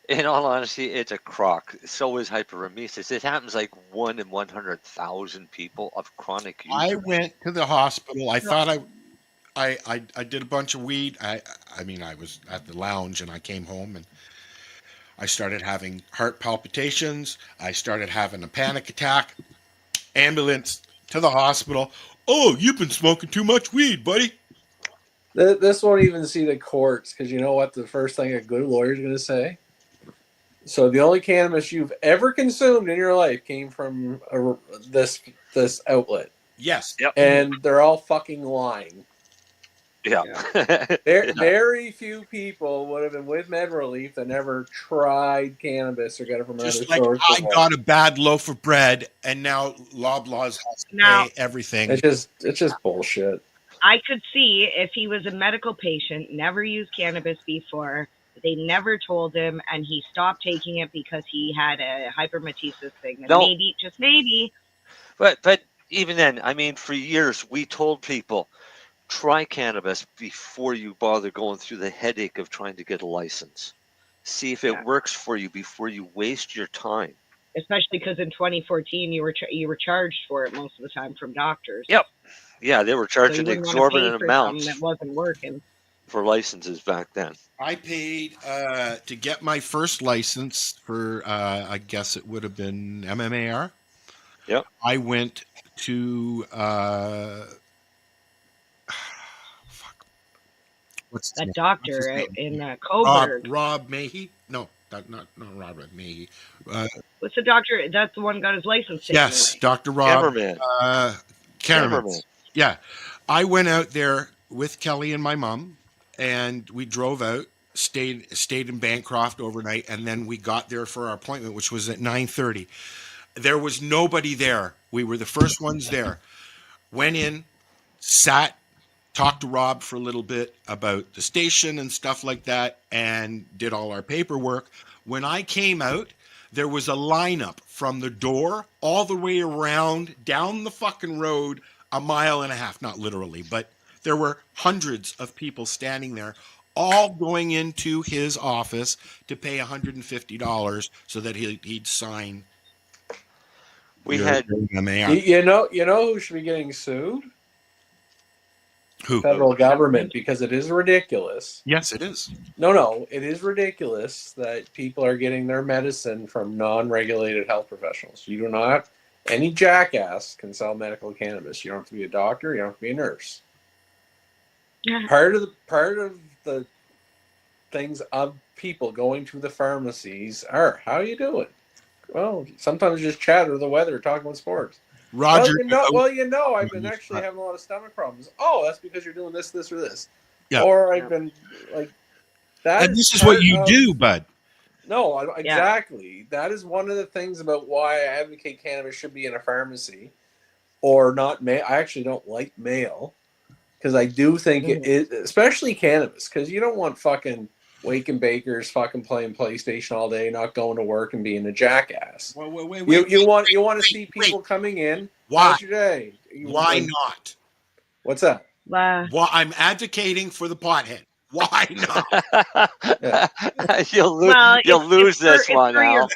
in all honesty, it's a crock. So is hyperemesis. It happens like 1 in 100,000 people of chronic use. I went to the hospital. I thought I did a bunch of weed. I mean, I was at the lounge and I came home and I started having heart palpitations. I started having a panic attack. Ambulance to the hospital. Oh, you've been smoking too much weed, buddy. This won't even see the courts because you know what? The first thing a good lawyer is going to say. So the only cannabis you've ever consumed in your life came from this outlet. Yes. Yep. And they're all fucking lying. Yeah. Very few people would have been with Med Relief that never tried cannabis or got it from another Just like source. I got a bad loaf of bread, and now Loblaws has to pay everything. It's just bullshit. I could see if he was a medical patient, never used cannabis before, they never told him, and he stopped taking it because he had a hypermetesis thing. And maybe, just maybe. But even then, I mean, for years we told people, try cannabis before you bother going through the headache of trying to get a license. See if it works for you before you waste your time. Especially because in 2014 you were charged for it most of the time from doctors. Yep. Yeah, they were charging exorbitant amounts that wasn't working for licenses back then. I paid to get my first license for I guess it would have been MMAR. Yep. I went to what's that doctor in Coburg. Rob Mahey? No, not Robert Mahey. What's the doctor? That's the one who got his license taken Yes, away. Dr. Rob Cameraman. Yeah. I went out there with Kelly and my mom, and we drove out, stayed in Bancroft overnight, and then we got there for our appointment, which was at 9:30. There was nobody there. We were the first ones there. Went in, sat, talked to Rob for a little bit about the station and stuff like that, and did all our paperwork. When I came out, there was a lineup from the door all the way around down the fucking road, a mile and a half, not literally, but there were hundreds of people standing there, all going into his office to pay $150 so that he'd sign. We had, you know who should be getting sued? Who? Federal government, because it is ridiculous. Yes, it is. No, it is ridiculous that people are getting their medicine from non-regulated health professionals. You do not. Any jackass can sell medical cannabis. You don't have to be a doctor. You don't have to be a nurse. Yeah. Part of the things of people going to the pharmacies are, how you doing? Well, sometimes just chat or the weather, talking about sports. Roger. I've been actually having a lot of stomach problems. Oh, that's because you're doing this, or this. Yeah. Or I've been like that. And this is what you do, bud. No, exactly. That is one of the things about why I advocate cannabis should be in a pharmacy or not. I actually don't like mail because I do think it is, especially cannabis, because you don't want fucking waking bakers fucking playing PlayStation all day, not going to work and being a jackass. Wait, you want to see people coming in. Why? How's your day? Why not? What's that? Well, I'm advocating for the pothead. Why not? Yeah. You'll lose this one, Al.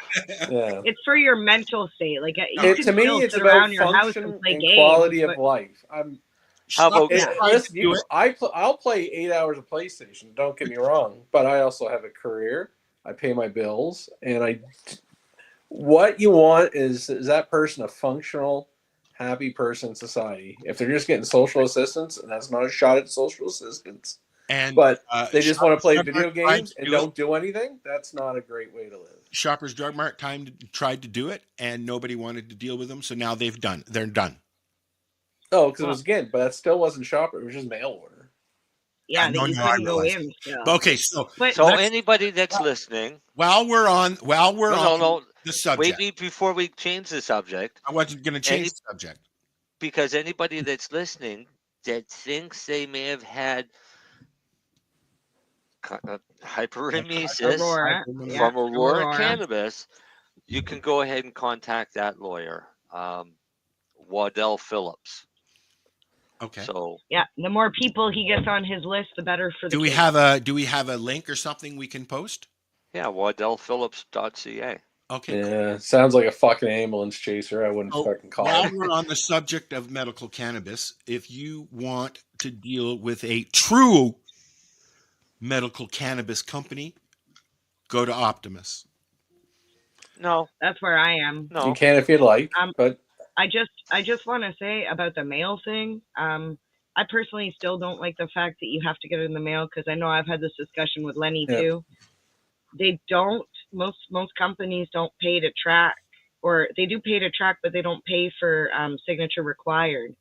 It's for your mental state. Like to me, it's about function and quality of life. How about I'll play 8 hours of PlayStation. Don't get me wrong, but I also have a career. I pay my bills, and what you want is that person a functional, happy person in society. If they're just getting social assistance, and that's not a shot at social assistance, but they just want to play video games and don't do anything, that's not a great way to live. Shoppers Drug Mart tried to do it, and nobody wanted to deal with them, so now they're done. Oh, because it was again, but that still wasn't shopper. It was just mail order. Yeah, you couldn't go in. Okay, so anybody that's listening, while we're on the subject, wait before we change the subject. I wasn't going to change the subject because anybody that's listening that thinks they may have had hyperemesis from Aurora cannabis, you can go ahead and contact that lawyer, Waddell Phillips. Okay. So the more people he gets on his list, the better for the. Do we have a link or something we can post? Yeah, waddellphillips.ca. Okay. Yeah, cool. Sounds like a fucking ambulance chaser. I wouldn't fucking call while it. We're on the subject of medical cannabis, if you want to deal with a true medical cannabis company, go to Optimus. No, that's where I am. No, you can if you'd like, but I just want to say about the mail thing. I personally still don't like the fact that you have to get it in the mail, because I know I've had this discussion with Lenny too. They don't. Most companies don't pay to track, or they do pay to track, but they don't pay for signature required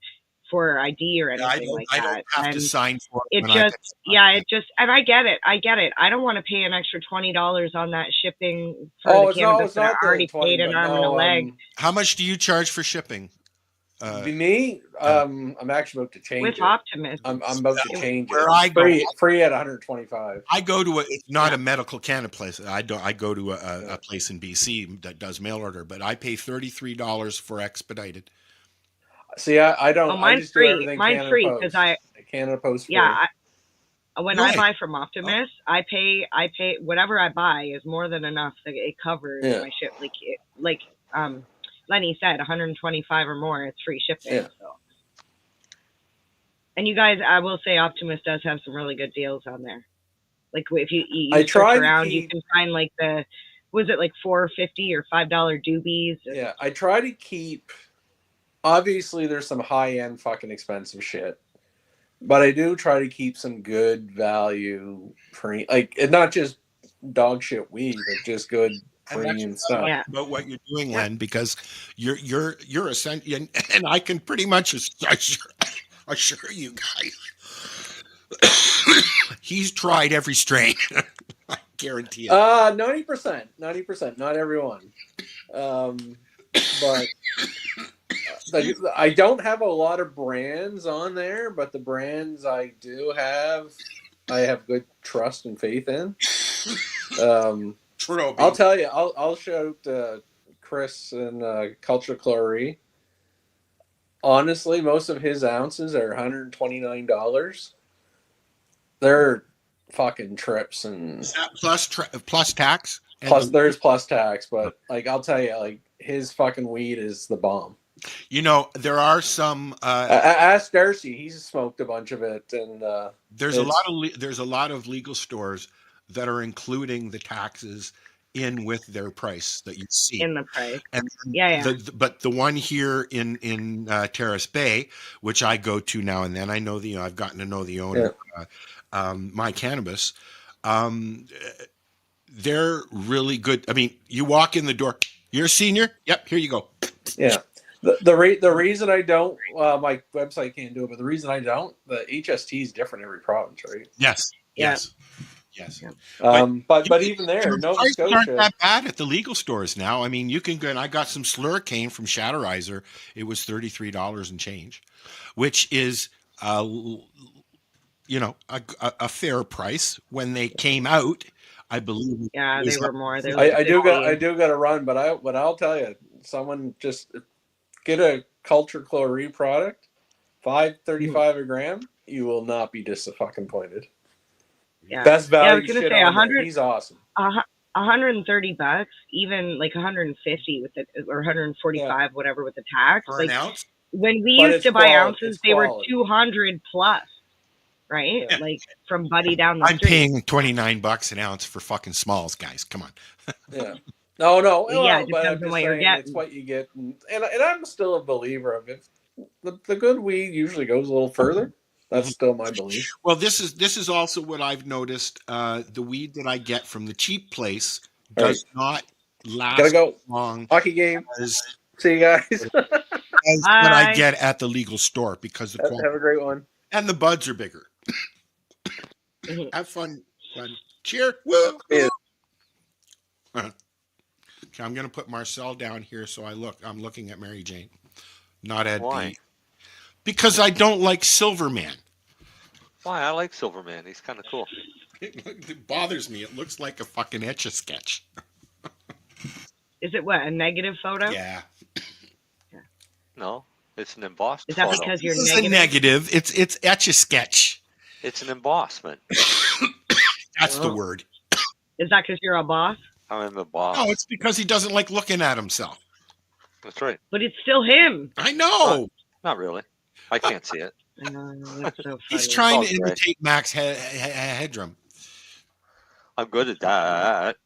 for ID or anything like that. I don't have to sign for it. It just, it just, and I get it. I don't want to pay an extra $20 on that shipping for the cannabis that I already paid an arm and a leg. How much do you charge for shipping? Me, I'm actually about to change with it. Optimus. I'm about to change Where it. I go, free at 125. I go to it's not a medical cannabis place. I go to a place in BC that does mail order, but I pay $33 for expedited. See, I don't. Oh, mine's I just free. do everything Mine's Canada free Post. because Canada Post free. Yeah, when Right. I buy from Optimus, I pay whatever I buy is more than enough that it covers my ship. Like Lenny said, 125 or more, it's free shipping. Yeah. So. And you guys, I will say, Optimus does have some really good deals on there. Like if you search around, you can find like was it like $4.50 or $5 doobies? Yeah, I try to keep. Obviously, there's some high end fucking expensive shit, but I do try to keep some good value and not just dog shit weed, but just good premium stuff. Yeah. About what you're doing, Len, because you're essentially, and I can pretty much assure you guys, he's tried every strain. I guarantee it. 90%, not everyone. But I don't have a lot of brands on there, but the brands I do have, I have good trust and faith in. I'll tell you, I'll shout Chris and Culture Chlorine. Honestly, most of his ounces are $129. They're fucking trips and plus tax. There's plus tax, but like I'll tell you, like his fucking weed is the bomb. You know, there are some. Ask Darcy; he's smoked a bunch of it, and there's a lot of legal stores that are including the taxes in with their price that you see in the price. And but the one here in Terrace Bay, which I go to now and then, I've gotten to know the owner, My Cannabis. They're really good. I mean, you walk in the door. You're a senior. Yep, here you go. Yeah. The reason I don't, my website can't do it, but the reason I don't, the HST is different every province, right? Yes. Yeah. Yes. But even there, Nova Scotia aren't that bad at the legal stores now. I mean, you can go, and I got some Slurricane from Shatterizer. It was $33 and change, which is a fair price when they came out. I believe. Yeah, they were more. I do got to run, but I'll tell you, someone just get a Culture Chlorine product, $5.35 a gram. You will not be disappointed. Yeah. Best value. I was gonna say 100. He's awesome. $130, even like 150 with it, or 145, whatever with the tax. For an ounce? When we used to buy ounces, they were 200 plus, right? Yeah. Like from Buddy down the street. I'm paying $29 an ounce for fucking smalls, guys. Come on. Yeah. No. Yeah, it depends on what you're getting. It's what you get, and I'm still a believer of it. The good weed usually goes a little further. That's still my belief. Well, this is also what I've noticed. The weed that I get from the cheap place does not last long. Hockey game. See you guys. As what I get at the legal store, because the quality. Have a great one. And the buds are bigger. Have fun. Cheer. Woo. Yeah. Okay, I'm going to put Marcel down here so I'm looking at Mary Jane, not Ed. Why? Because I don't like Silverman. Why? I like Silverman. He's kind of cool. It bothers me. It looks like a fucking Etch-a-Sketch. Is it a negative photo? Yeah. No, it's an embossed Is that photo. because you're negative? It's a negative. It's Etch-a-Sketch. It's an embossment. That's the word. Is that because you're a boss? I'm a boss. No, it's because he doesn't like looking at himself. That's right. But it's still him. I know. Not really. I can't see it. That's so funny. He's trying to imitate Max Headroom. I'm good at that.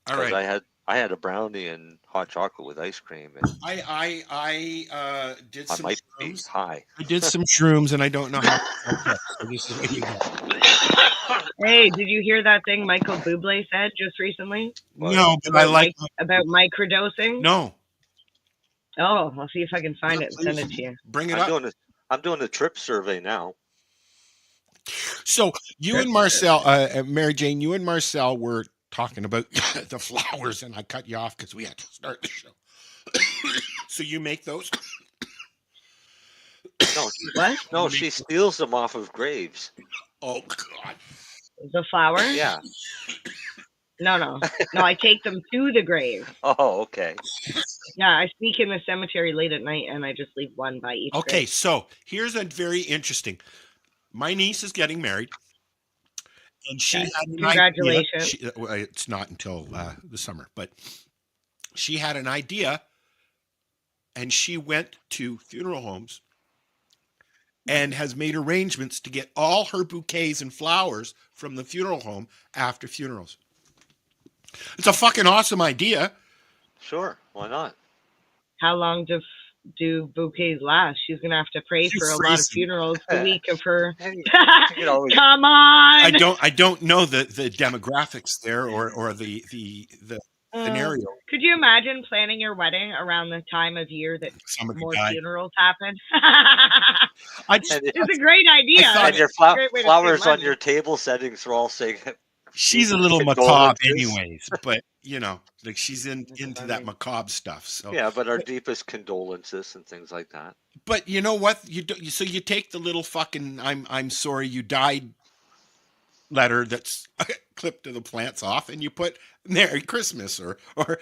All right. I had a brownie and hot chocolate with ice cream, and I did I some might be shrooms. high. I did some shrooms, and I don't know how. So this is what you get. Hey, did you hear that thing Michael Bublé said just recently No, but I like. about microdosing? No, Oh, I'll see if I can find yeah, it and send it please to you. bring it up. I'm doing a trip survey now. So you and Marcel, Mary Jane, you and Marcel were talking about the flowers, and I cut you off because we had to start the show. So you make those? No, What? no, she steals them off of graves. Oh God! The flowers? Yeah. No. I take them to the grave. Oh, okay. Yeah, I sneak in the cemetery late at night, and I just leave one by each. Okay, grave. so here's a very interesting. My niece is getting married, and she had an Congratulations. idea. It's not until the summer, but she had an idea, and she went to funeral homes and has made arrangements to get all her bouquets and flowers from the funeral home after funerals. It's a fucking awesome idea. Sure, why not? How long do bouquets last? She's gonna have to pray for a lot of funerals the week of her. Come on. I don't know the demographics there or the scenario. Could you imagine planning your wedding around the time of year that more funerals happen? It's a great idea. And your flowers on your table settings are all saying. She's a little macabre, anyways, but like she's into that macabre stuff. So yeah, but our deepest condolences and things like that. But you know what? So you take the little fucking "I'm sorry you died" letter that's clipped to the plants off, and you put "Merry Christmas" or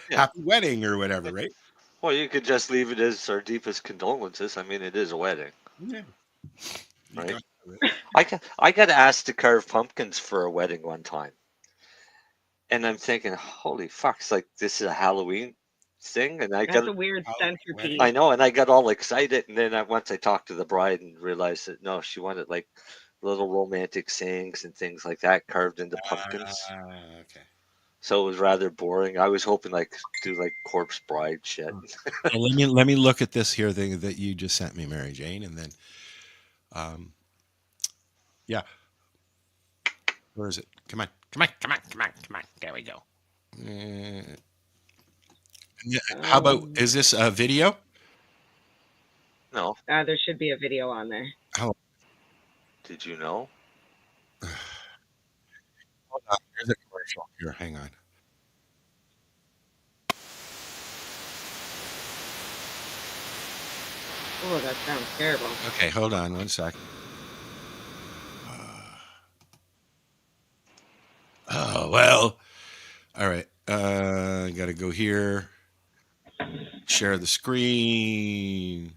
"Happy Wedding" or whatever, right? Well, you could just leave it as our deepest condolences. I mean, it is a wedding. Yeah. Right. I got asked to carve pumpkins for a wedding one time. And I'm thinking, holy fuck, it's like this is a Halloween thing, and that's a weird centerpiece. I know, and I got all excited, and then once I talked to the bride and realized that no, she wanted like little romantic sayings and things like that carved into pumpkins. Okay. So it was rather boring. I was hoping like do like corpse bride shit. So let me look at this here thing that you just sent me, Mary Jane, and then, yeah, where is it? Come on. There we go. How about, is this a video? No. There should be a video on there. How? Did you know? Hold on. There's a commercial. Here, hang on. Oh, that sounds terrible. Okay, hold on 1 sec. Oh, well. All right. Got to go here. Share the screen.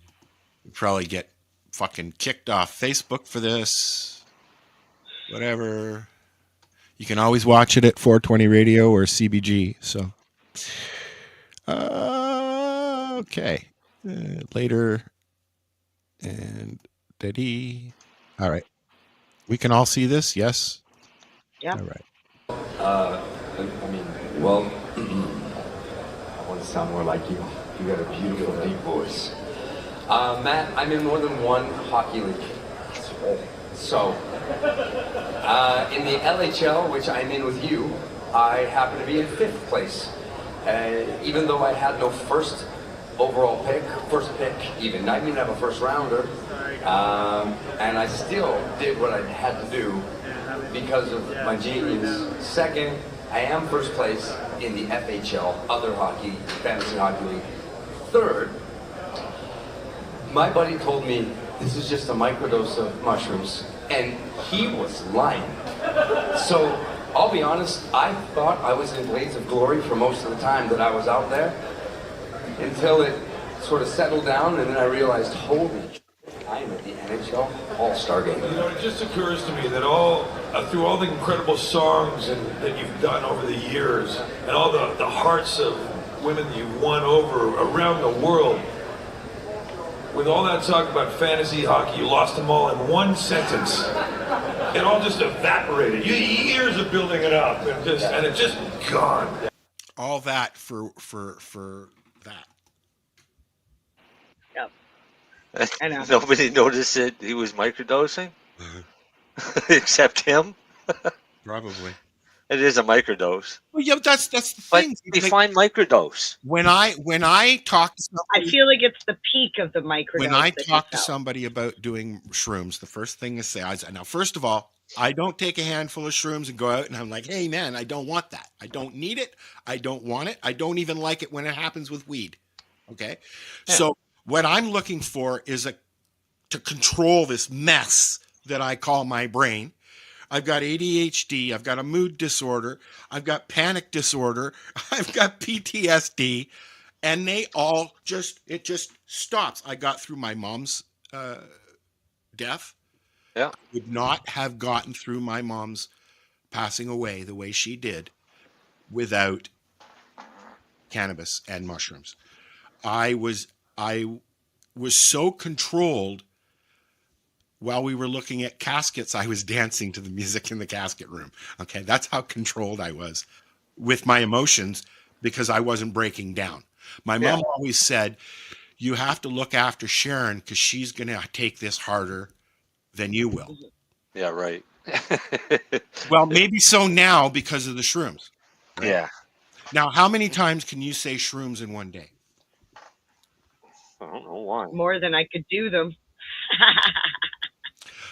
Probably get fucking kicked off Facebook for this. Whatever. You can always watch it at 420 Radio or CBG. So, okay. Later. And Daddy. All right. We can all see this? Yes? Yeah. All right. I mean, well, I want to sound more like you. You got a beautiful deep voice. Matt, I'm in more than one hockey league. So, in the LHL, which I'm in with you, I happen to be in 5th place. Even though I had no first pick even. I didn't even have a first rounder. And I still did what I had to do because of my genius. Second, I am first place in the FHL, other hockey, fantasy hockey league. Third, my buddy told me this is just a microdose of mushrooms, and he was lying. So, I'll be honest, I thought I was in Blades of Glory for most of the time that I was out there, until it sort of settled down, and then I realized, holy shit, I'm at the NHL All-Star Game. You know, it just occurs to me that through all the incredible songs that you've done over the years, and all the hearts of women that you've won over around the world, with all that talk about fantasy hockey, you lost them all in one sentence. It all just evaporated. Years of building it up, and it's just gone. all that for that. Yep. I know. Nobody noticed that he was microdosing except him. Probably. It is a microdose, Well, yeah, that's the but thing. Like, define microdose. when I talk to I somebody, feel like it's the peak of the microdose when I that talk you to felt. somebody about doing shrooms, the first thing is now, first of all, I don't take a handful of shrooms and go out and I'm like, hey man, I don't want that. I don't need it. I don't want it. I don't even like it when it happens with weed. Okay. Yeah. So what I'm looking for is to control this mess that I call my brain. I've got ADHD. I've got a mood disorder. I've got panic disorder. I've got PTSD. And they all it just stops. I got through my mom's death. Yeah. Would not have gotten through my mom's passing away the way she did without cannabis and mushrooms. I was so controlled. While we were looking at caskets, I was dancing to the music in the casket room. Okay, that's how controlled I was with my emotions because I wasn't breaking down. My mom always said, you have to look after Sharon because she's going to take this harder than you will. Yeah, right. Well, maybe so now because of the shrooms. Right? Yeah. Now, how many times can you say shrooms in one day? I don't know why. More than I could do them.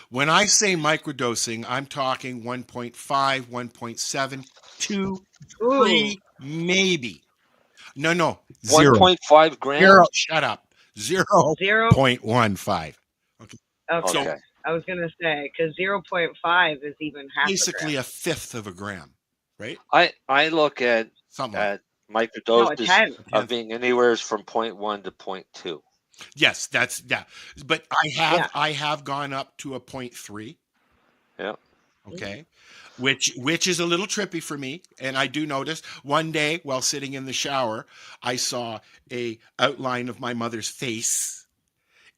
When I say microdosing, I'm talking 1.5, 1.7, 2, 3, maybe. No, 0. 1.5 grams? Zero, shut up. 0.15. Okay. Okay. So I was going to say, because 0.5 is even half basically a fifth of a gram, right? I look at Something like microdoses of being anywhere from 0.1 to 0.2. Yes, but I have gone up to a 0.3. Yeah. Okay. Which is a little trippy for me, and I do notice one day while sitting in the shower, I saw a outline of my mother's face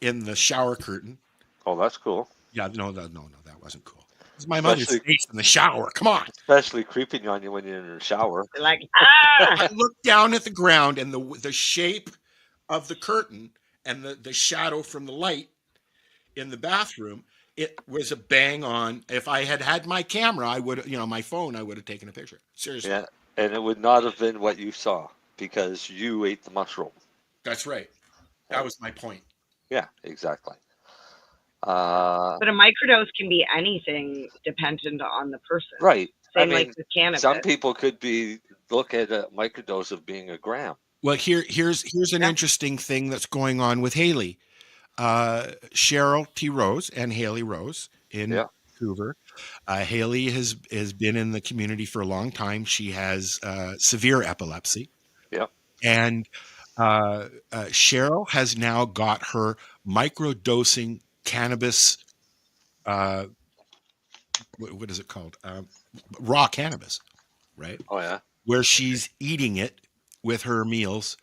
in the shower curtain. Oh, that's cool. Yeah, no, that wasn't cool. It's my mother's face in the shower. Come on. Especially creeping on you when you're in the shower. Like, I looked down at the ground and the shape of the curtain and the shadow from the light in the bathroom, it was a bang on. If I had my camera, I would, my phone, I would have taken a picture. Seriously. Yeah, and it would not have been what you saw because you ate the mushroom. That's right. That was my point. Yeah, exactly. But a microdose can be anything dependent on the person. Right. Same like with cannabis. Some people could look at a microdose of being a gram. Well, here's an interesting thing that's going on with Haley. Cheryl T. Rose and Haley Rose in Vancouver. Haley has been in the community for a long time. She has severe epilepsy. Yep. And Cheryl has now got her microdosing cannabis. What is it called? Raw cannabis, right? Oh yeah. Where she's eating it with her meals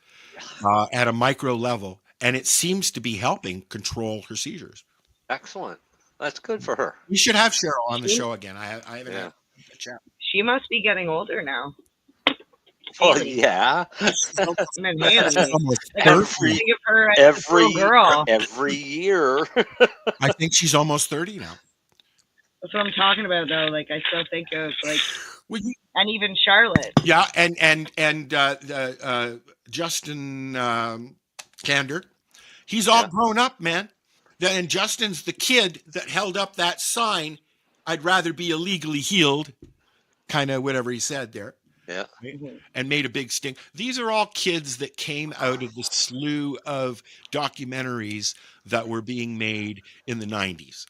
at a micro level, and it seems to be helping control her seizures. Excellent. That's good for her. We should have Cheryl on the show again. I haven't had a chat. She must be getting older now. Well, yeah. Every year. I think she's almost 30 now. That's what I'm talking about, though. Like, I still think of and even Charlotte. Yeah, and Justin Kander, he's all grown up, man. And Justin's the kid that held up that sign. I'd rather be illegally healed, kind of whatever he said there. Yeah, and made a big stink. These are all kids that came out of the slew of documentaries that were being made in the 90s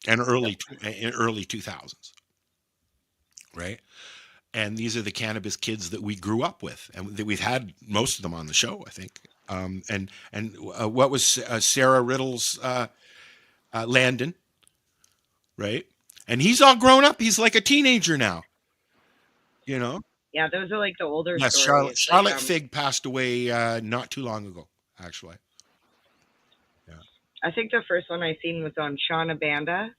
and early 2000s, right? And these are the cannabis kids that we grew up with, and that we've had most of them on the show, I think. And what was Sarah Riddle's Landon, right? And he's all grown up. He's like a teenager now, you know. Yeah, those are like the older yes, stories. Charlotte Fig passed away not too long ago, actually. Yeah. I think the first one I seen was on Shauna Banda.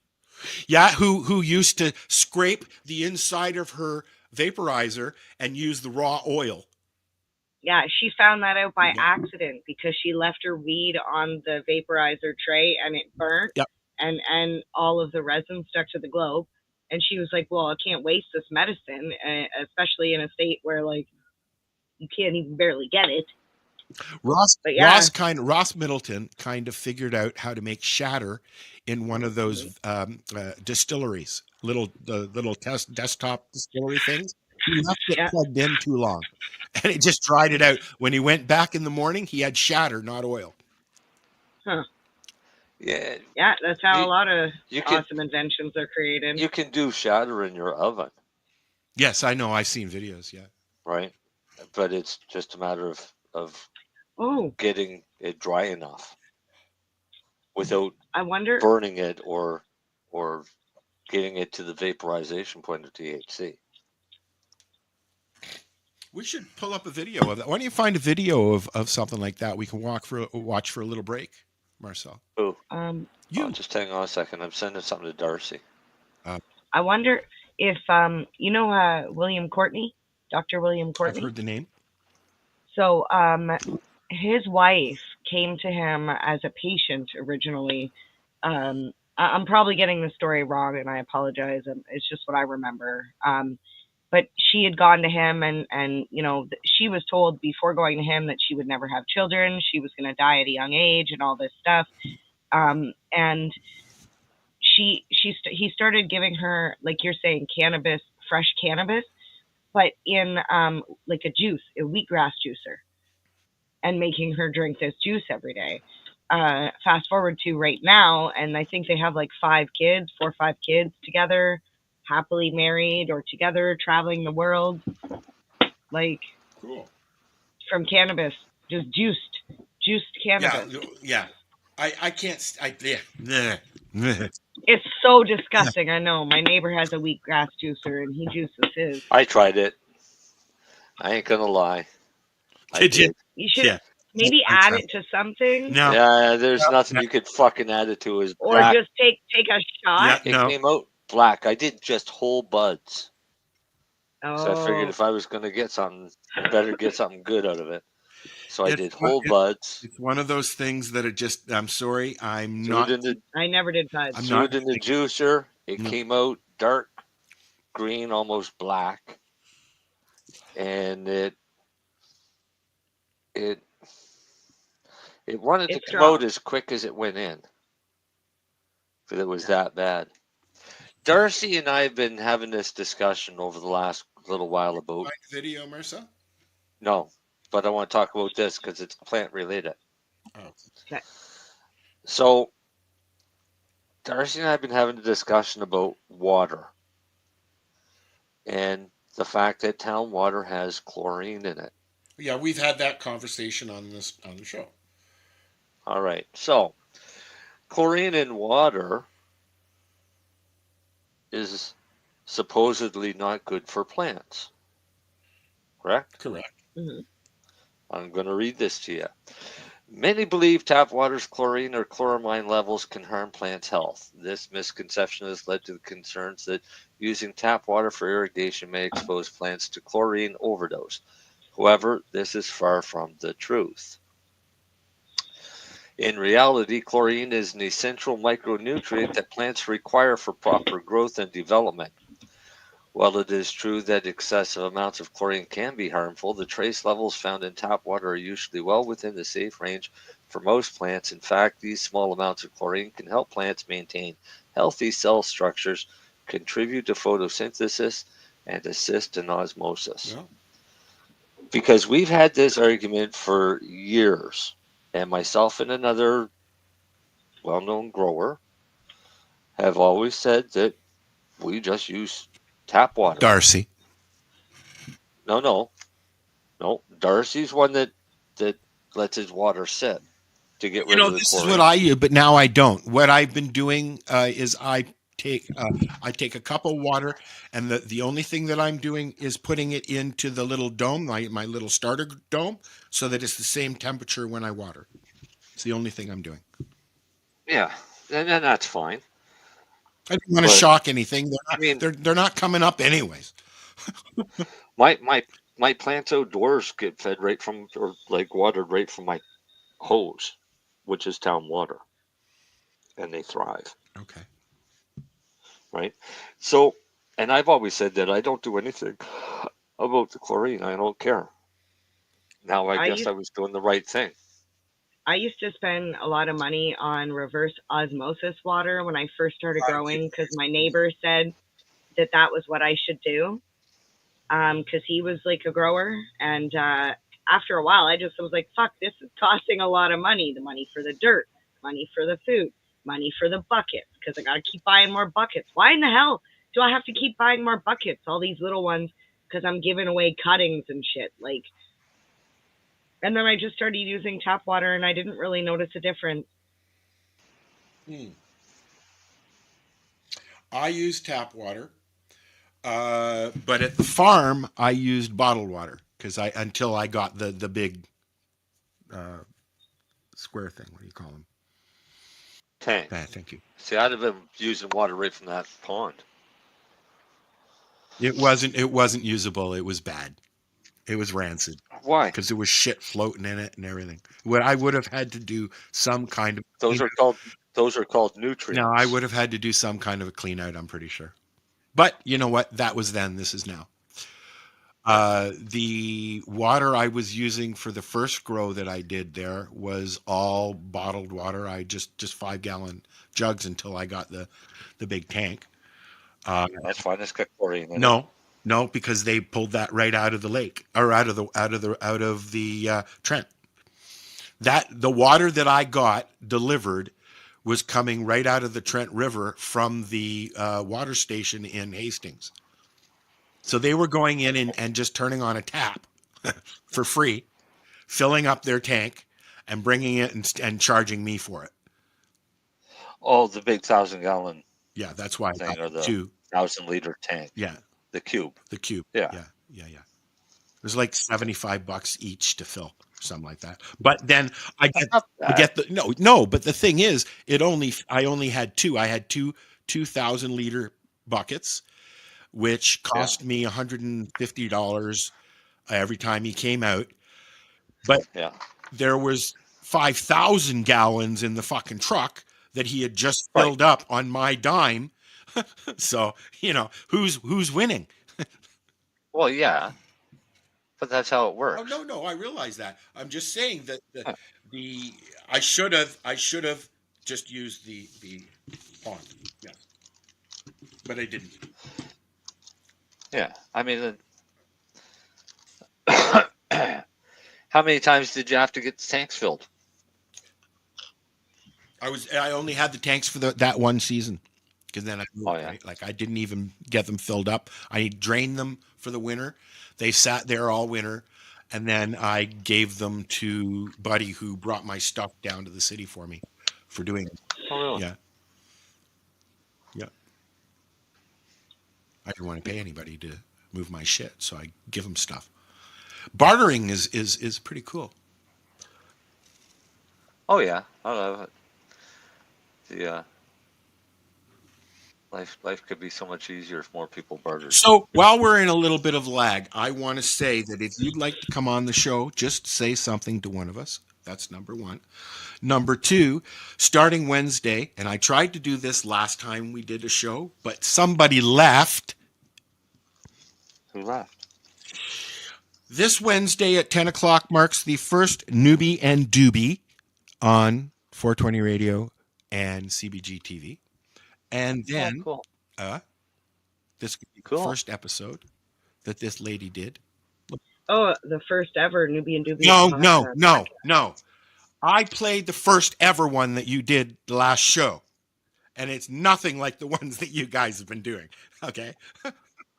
Yeah, who used to scrape the inside of her vaporizer and use the raw oil Yeah, she found that out by Yeah. accident because she left her weed on the vaporizer tray and it burnt, Yep. and all of the resin stuck to the globe. And she was like, "Well, I can't waste this medicine, especially in a state where like you can't even barely get it." But yeah, Ross Middleton kind of figured out how to make shatter in one of those distilleries, the little desktop distillery things. He left it yeah, plugged in too long, and it just dried it out. When he went back in the morning, he had shatter, not oil. huh? Yeah, Yeah, that's how you a lot of you can awesome inventions are created. you can do shatter in your oven, Yes, I know. I've seen videos. Yeah. right? But it's just a matter of Oh, getting it dry enough without I wonder. burning it or getting it to the vaporization point of THC. We should pull up a video of that. Why don't you find a video of something like that? We can watch for a little break, Marcel. Oh, You. just hang on a second. I'm sending something to Darcy. I wonder if William Courtney, Dr. William I've Courtney. heard the name. So his wife came to him as a patient originally. I'm probably getting the story wrong, and I apologize. It's just what I remember. But she had gone to him, and she was told before going to him that she would never have children. She was going to die at a young age, and all this stuff. And he started giving her, like you're saying, fresh cannabis, but in like a juice, a wheatgrass juicer, and making her drink this juice every day. Fast forward to right now, and I think they have like 4 or 5 kids together, happily married or together, traveling the world, like Cool. from cannabis, just juiced cannabis. Yeah. I can't. Yeah. It's so disgusting. I know. My neighbor has a wheatgrass juicer, and he juices his. I tried it. I ain't gonna lie. Did you? You should Yeah. maybe I add tried. it to something, No. Yeah, there's nothing you could fucking add it to. Is or black. just take a shot. It No. came out black. I did just whole buds. Oh, So I figured if I was gonna get something, I better get something good out of it. So I It's did one- whole buds. It's one of those things that are just. I'm sorry. I'm Threw not. it in the I never did buds. I'm threw not. it in the juicer. It No. came out dark green, almost black, and it wanted to It's come out strong. as quick as it went in. Because it was that bad. Darcy and I have been having this discussion over the last little while about Find the video, Marcel. no, but I want to talk about this because it's plant related. Oh. Okay. So Darcy and I have been having a discussion about water and the fact that town water has chlorine in it. Yeah, we've had that conversation on the show. All right, so chlorine in water is supposedly not good for plants. Correct? Correct. Mm-hmm. I'm going to read this to you. Many believe tap water's chlorine or chloramine levels can harm plants' health. This misconception has led to the concerns that using tap water for irrigation may expose plants to chlorine overdose. However, this is far from the truth. In reality, chlorine is an essential micronutrient that plants require for proper growth and development. While it is true that excessive amounts of chlorine can be harmful, the trace levels found in tap water are usually well within the safe range for most plants. In fact, these small amounts of chlorine can help plants maintain healthy cell structures, contribute to photosynthesis, and assist in osmosis. Yeah. Because we've had this argument for years, and myself and another well-known grower have always said that we just use tap water. Darcy. No. Darcy's one that lets his water sit to get rid of the This chlorine. is what I do, but now I don't. What I've been doing is I take a cup of water, and the only thing that I'm doing is putting it into the little dome, my little starter dome, so that it's the same temperature when I water. It's the only thing I'm doing. Yeah, and that's fine. I don't want to But- shock anything. I mean- They're not coming up anyways. My My plants outdoors get fed right from, or like watered right from my hose, which is town water, and they thrive, Okay. right? So, and I've always said that I don't do anything about the chlorine. I don't care. Now I I guess used I was doing the right thing. I used to spend a lot of money on reverse osmosis water when I first started growing because my neighbor said that that was what I should do. Because he was like a grower, and after a while, I just was like, "Fuck, this is costing a lot of money. The money for the dirt, money for the food, money for the buckets. Because I gotta keep buying more buckets. Why in the hell do I have to keep buying more buckets? All these little ones, because I'm giving away cuttings and shit. Like, and then I just started using tap water, and I didn't really notice a difference. Hmm. I use tap water, but at the farm I used bottled water because I until I got the big uh, square thing. What do you call them? Tank. Thank you. See, I'd have been using water right from that pond. It wasn't usable. It was bad. It was rancid Why? because there was shit floating in it and everything. What I would have had to do some kind of Those clean are out. called those are called No, I nutrients. would have had to do some kind of a clean out. I'm pretty sure. But you know what? That was then. This is now. Yeah. The water I was using for the first grow that I did there was all bottled water. I just 5 gallon jugs until I got the big tank. Uh, That's fine. It's got chlorine in it. no, no, because they pulled that right out of the lake or out of the Trent. That the water that I got delivered was coming right out of the Trent River from the water station in Hastings. So they were going in and just turning on a tap for free, filling up their tank and bringing it and charging me for it. Oh, the big 1,000 gallon Yeah, that's why I got thing, or the two. 1,000 liter tank, Yeah, the cube. the cube. Yeah. Yeah, yeah, yeah. It was like $75 each to fill, something like that. But then I That's get not I bad. get the no. But the thing is, I only had two. I had two 2,000 liter buckets, which Yeah. cost me $150 every time he came out. But Yeah. there was 5,000 gallons in the fucking truck that he had just Right. filled up on my dime. So, who's winning? Well, yeah, but that's how it Oh works. no, I realize that. I'm just saying that the Yeah. the I should have just used the pond. Yes. But I didn't. Yeah. I mean, how many times did you have to get the tanks filled? I only had the tanks for that one season because then I Oh, moved, yeah. right? Like I didn't even get them filled up. I drained them for the winter. They sat there all winter, and then I gave them to Buddy who brought my stuff down to the city for me for doing it. Oh, really? Yeah. Yeah. I didn't want to pay anybody to move my shit, so I give them stuff. Bartering is pretty cool. Oh, yeah. I love it. The life could be so much easier if more people bartered. So while we're in a little bit of lag, I want to say that if you'd like to come on the show, just say something to one of us. That's number one. Number two, starting Wednesday, and I tried to do this last time we did a show, but somebody left. Who left? This Wednesday at 10 o'clock marks the first Newbie and Doobie on 420 Radio and CBG TV. And Oh, then cool. uh, this could be the Cool. first episode that this lady did. Oh, the first ever Newbie and Doobie No, no, podcast. no, no. I played the first ever one that you did the last show, and it's nothing like the ones that you guys have been doing. Okay,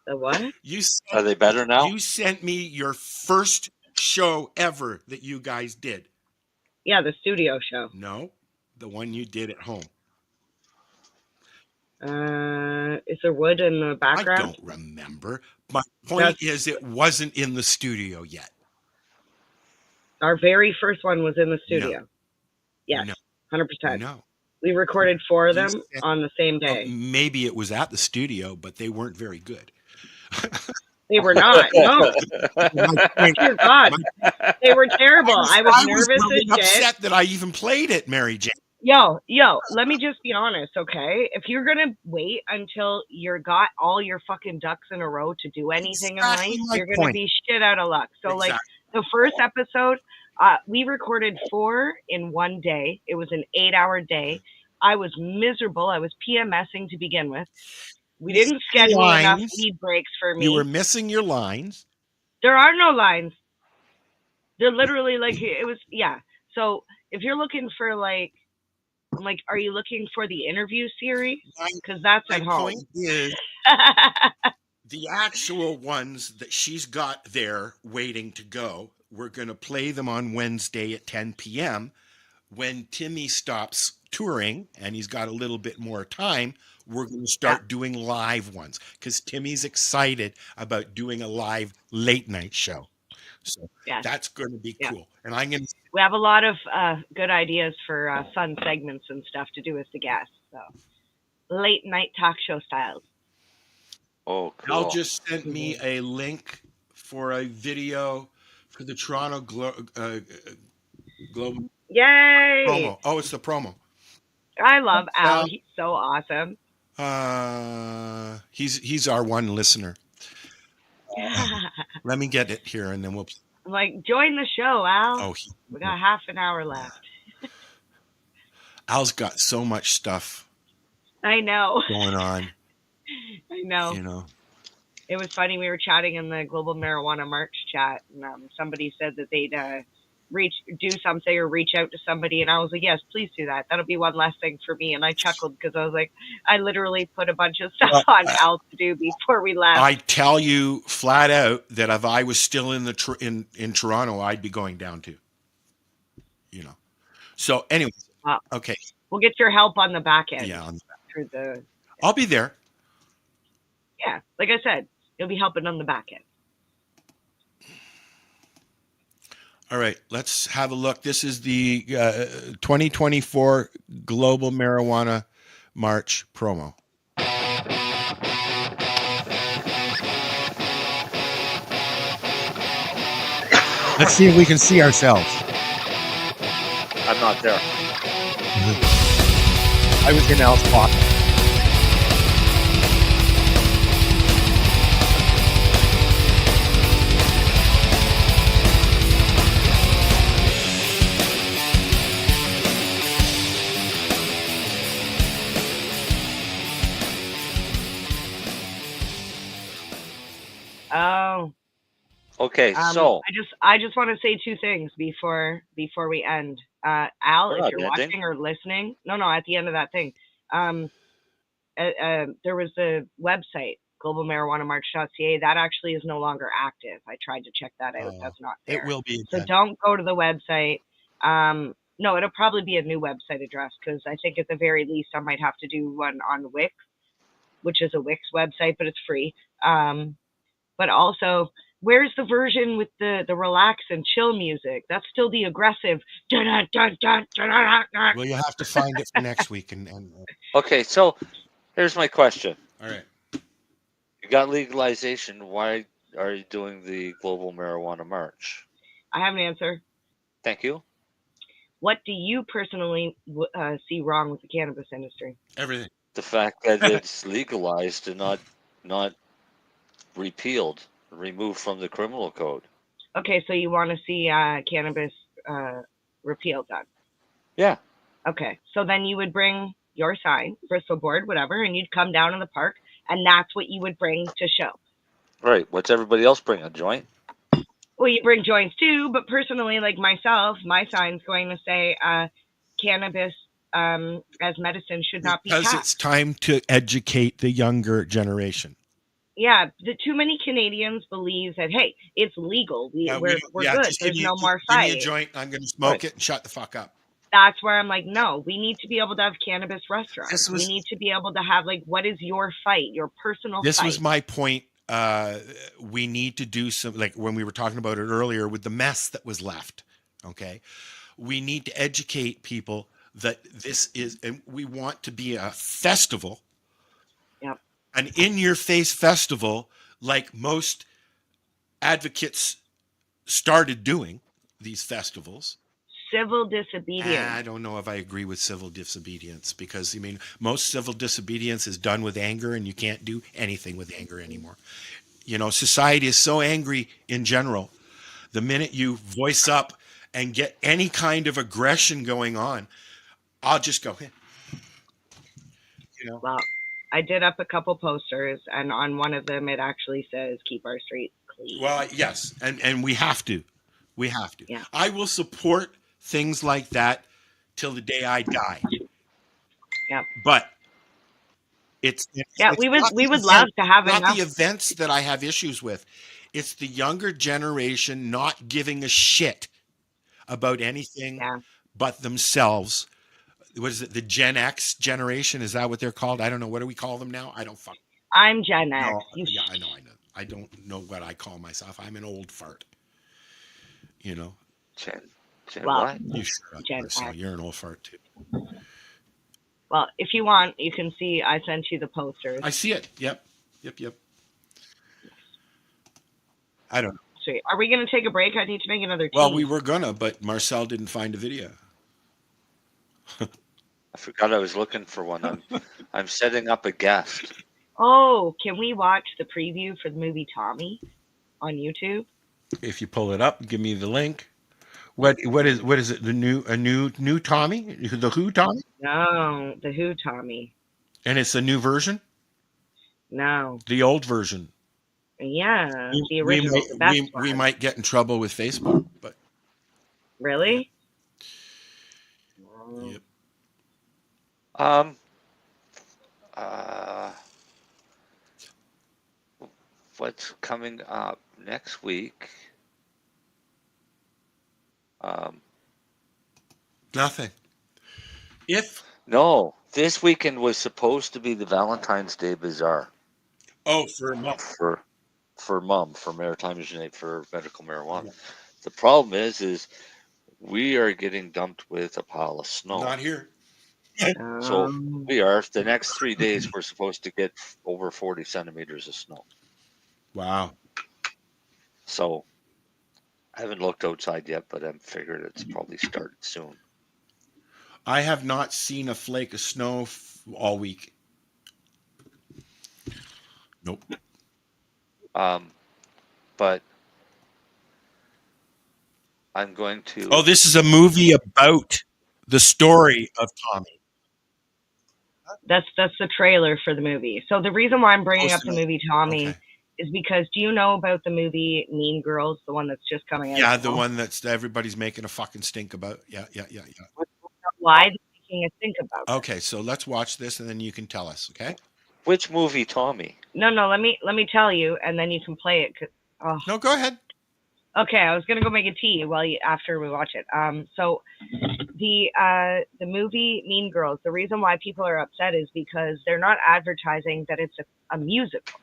The what? you Are sent they better now? you sent me your first show ever that you guys did. Yeah, the studio show. No, the one you did at home. Is there wood in the I background? don't remember. My point That's is, it wasn't in the studio yet. our very first one was in the No, studio. Yes, no, 100%. no. We recorded four of You them sent, on the same day. maybe it was at the studio, but they weren't very good. They were not. No. Dear God. They were terrible. I was nervous really as shit. upset that I even played it, Mary Jane. Yo, let me just be honest, okay? If you're gonna wait until you got all your fucking ducks in a row to do anything Exactly in my life, you're gonna point. be shit out of luck. So Exactly. like the first episode, we recorded 4 in one day. It was an 8-hour day. I was miserable. I was PMSing to begin with. We didn't schedule enough lead breaks for me. You were missing your lines. There are no lines. They're literally like, it was, yeah. So if you're looking for like, I'm like, are you looking for the interview series? Because that's at home. My point is, the actual ones that she's got there waiting to go, we're going to play them on Wednesday at 10 p.m. When Timmy stops touring and he's got a little bit more time, we're going to start doing live ones because Timmy's excited about doing a live late night show. So that's going to be cool. And I'm going to. We have a lot of good ideas for fun segments and stuff to do with the guests. So late night talk show styles. Oh, cool. Al just sent me a link for a video for the Toronto Global Yay! promo. Oh, it's the promo. I love Al. He's so awesome. He's our one listener. Let me get it here, and then we'll. I'm like, join the show, Al. Oh, we got half an hour left. Al's got so much stuff. I know. Going on. I know. You know. It was funny. We were chatting in the Global Marijuana March chat, and somebody said that they'd do something or reach out to somebody, and I was like, yes, please do that. That'll be one less thing for me. And I chuckled because I was like, I literally put a bunch of stuff on Al to do before we left. I tell you flat out that if I was still in the in Toronto, I'd be going down too. You know. So anyway, okay. We'll get your help on the back end. Yeah, on the back. Through the. I'll be there. Yeah, like I said, you'll be helping on the back end. All right, let's have a look. This is the 2024 Global Marijuana March promo. Let's see if we can see ourselves. I'm not there. I was in Al's pocket. Oh. Okay, so I just want to say two things before we end. Al, if you're watching or listening, no, at the end of that thing, there was a website, globalmarijuanamarch.ca, that actually is no longer active. I tried to check that out. That's not there. It will be. So don't go to the website. No, it'll probably be a new website address because I think at the very least I might have to do one on Wix, which is a Wix website, but it's free. But also, where's the version with the relax and chill music? That's still the aggressive. Well, you have to find it for next week. Okay, so here's my question. All right. You got legalization. Why are you doing the Global Marijuana March? I have an answer. Thank you. What do you personally see wrong with the cannabis industry? Everything. The fact that it's legalized and not repealed, removed from the criminal code. Okay, so you want to see cannabis repealed then? Yeah. Okay, so then you would bring your sign, Bristol board, whatever, and you'd come down in the park, and that's what you would bring to show. Right. What's everybody else bring? A joint? Well, you bring joints too, but personally, like myself, my sign's going to say cannabis as medicine should not be because taxed. it's time to educate the younger generation. Yeah, too many Canadians believe that, hey, it's legal. We're good. There's no more fight. Give me a joint. I'm going to smoke it and shut the fuck up. That's where I'm like, no, we need to be able to have cannabis restaurants. We need to be able to have, like, what is your fight, your personal fight? This was my point. We need to do some, like when we were talking about it earlier with the mess that was left. Okay. We need to educate people that this is, and we want to be a festival. Yep. An in-your-face festival, like most advocates started doing these festivals. Civil disobedience. I don't know if I agree with civil disobedience because, I mean, most civil disobedience is done with anger, and you can't do anything with anger anymore. You know, society is so angry in general. The minute you voice up and get any kind of aggression going on, I'll just go, you know. Well, I did up a couple posters, and on one of them it actually says "Keep our streets clean." Well, yes, and we have to. We have to. Yeah. I will support things like that till the day I die. Yeah. But it's We not would the love to have not enough. the events that I have issues with. It's the younger generation not giving a shit about anything but themselves. What is it? The Gen X generation? Is that what they're called? I don't know. What do we call them now? I don't fuck. I'm Gen X. No, yeah, I know. I don't know what I call myself. I'm an old fart. You know. Gen Well, what? You shut up, Gen Marcel. X. You're an old fart too. Well, if you want, you can see I sent you the posters. I see it. Yep. I don't know. Sweet. Are we going to take a break? I need to make another tea. Well, we were gonna, but Marcel didn't find a video. I forgot I was looking for one. I'm setting up a guest. Oh, can we watch the preview for the movie Tommy on YouTube? If you pull it up, give me the link. What is it? A new Tommy? The Who Tommy? No, the Who Tommy. And it's a new version? No. The old version. Yeah, the original. We might get in trouble with Facebook, but really? Yep. What's coming up next week? Nothing. No, this weekend was supposed to be the Valentine's Day Bazaar. Oh, for mom, for Maritime Jeanette, for medical marijuana. Yeah. The problem is we are getting dumped with a pile of snow. Not here. So we are. The next 3 days, we're supposed to get over 40 centimeters of snow. Wow. So I haven't looked outside yet, but I'm figuring it's probably started soon. I have not seen a flake of snow all week. Nope. But I'm going to. Oh, this is a movie about the story of Tommy. That's the trailer for the movie. So the reason why I'm bringing up the movie Tommy is because, do you know about the movie Mean Girls, the one that's just coming out? Yeah, the one that's everybody's making a fucking stink about. Yeah. Why are they making a stink about it? Okay, so let's watch this and then you can tell us, okay? Which movie, Tommy? No, let me tell you, and then you can play it. No, go ahead. Okay, I was gonna go make a tea after we watch it. So the movie Mean Girls. The reason why people are upset is because they're not advertising that it's a musical.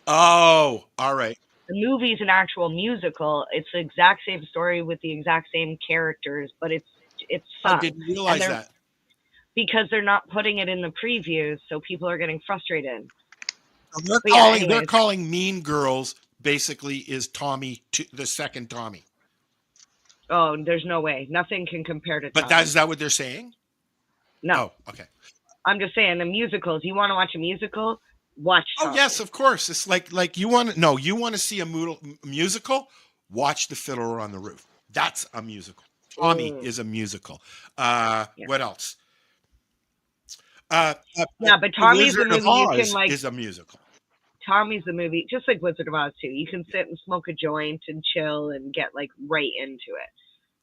Oh, all right. The movie's an actual musical. It's the exact same story with the exact same characters, but it's fun. I didn't realize that. Because they're not putting it in the previews, so people are getting frustrated. They're calling Mean Girls basically is Tommy, the second Tommy. Oh, there's no way. Nothing can compare to Tommy. But is that what they're saying? No. Oh, okay. I'm just saying the musicals. You want to watch a musical? Watch Tommy. Oh, yes, of course. It's like you want to see a musical? Watch The Fiddler on the Roof. That's a musical. Tommy is a musical. What else? But Tommy's the movie you can is a musical. Tommy's the movie, just like Wizard of Oz too. You can sit and smoke a joint and chill and get like right into it.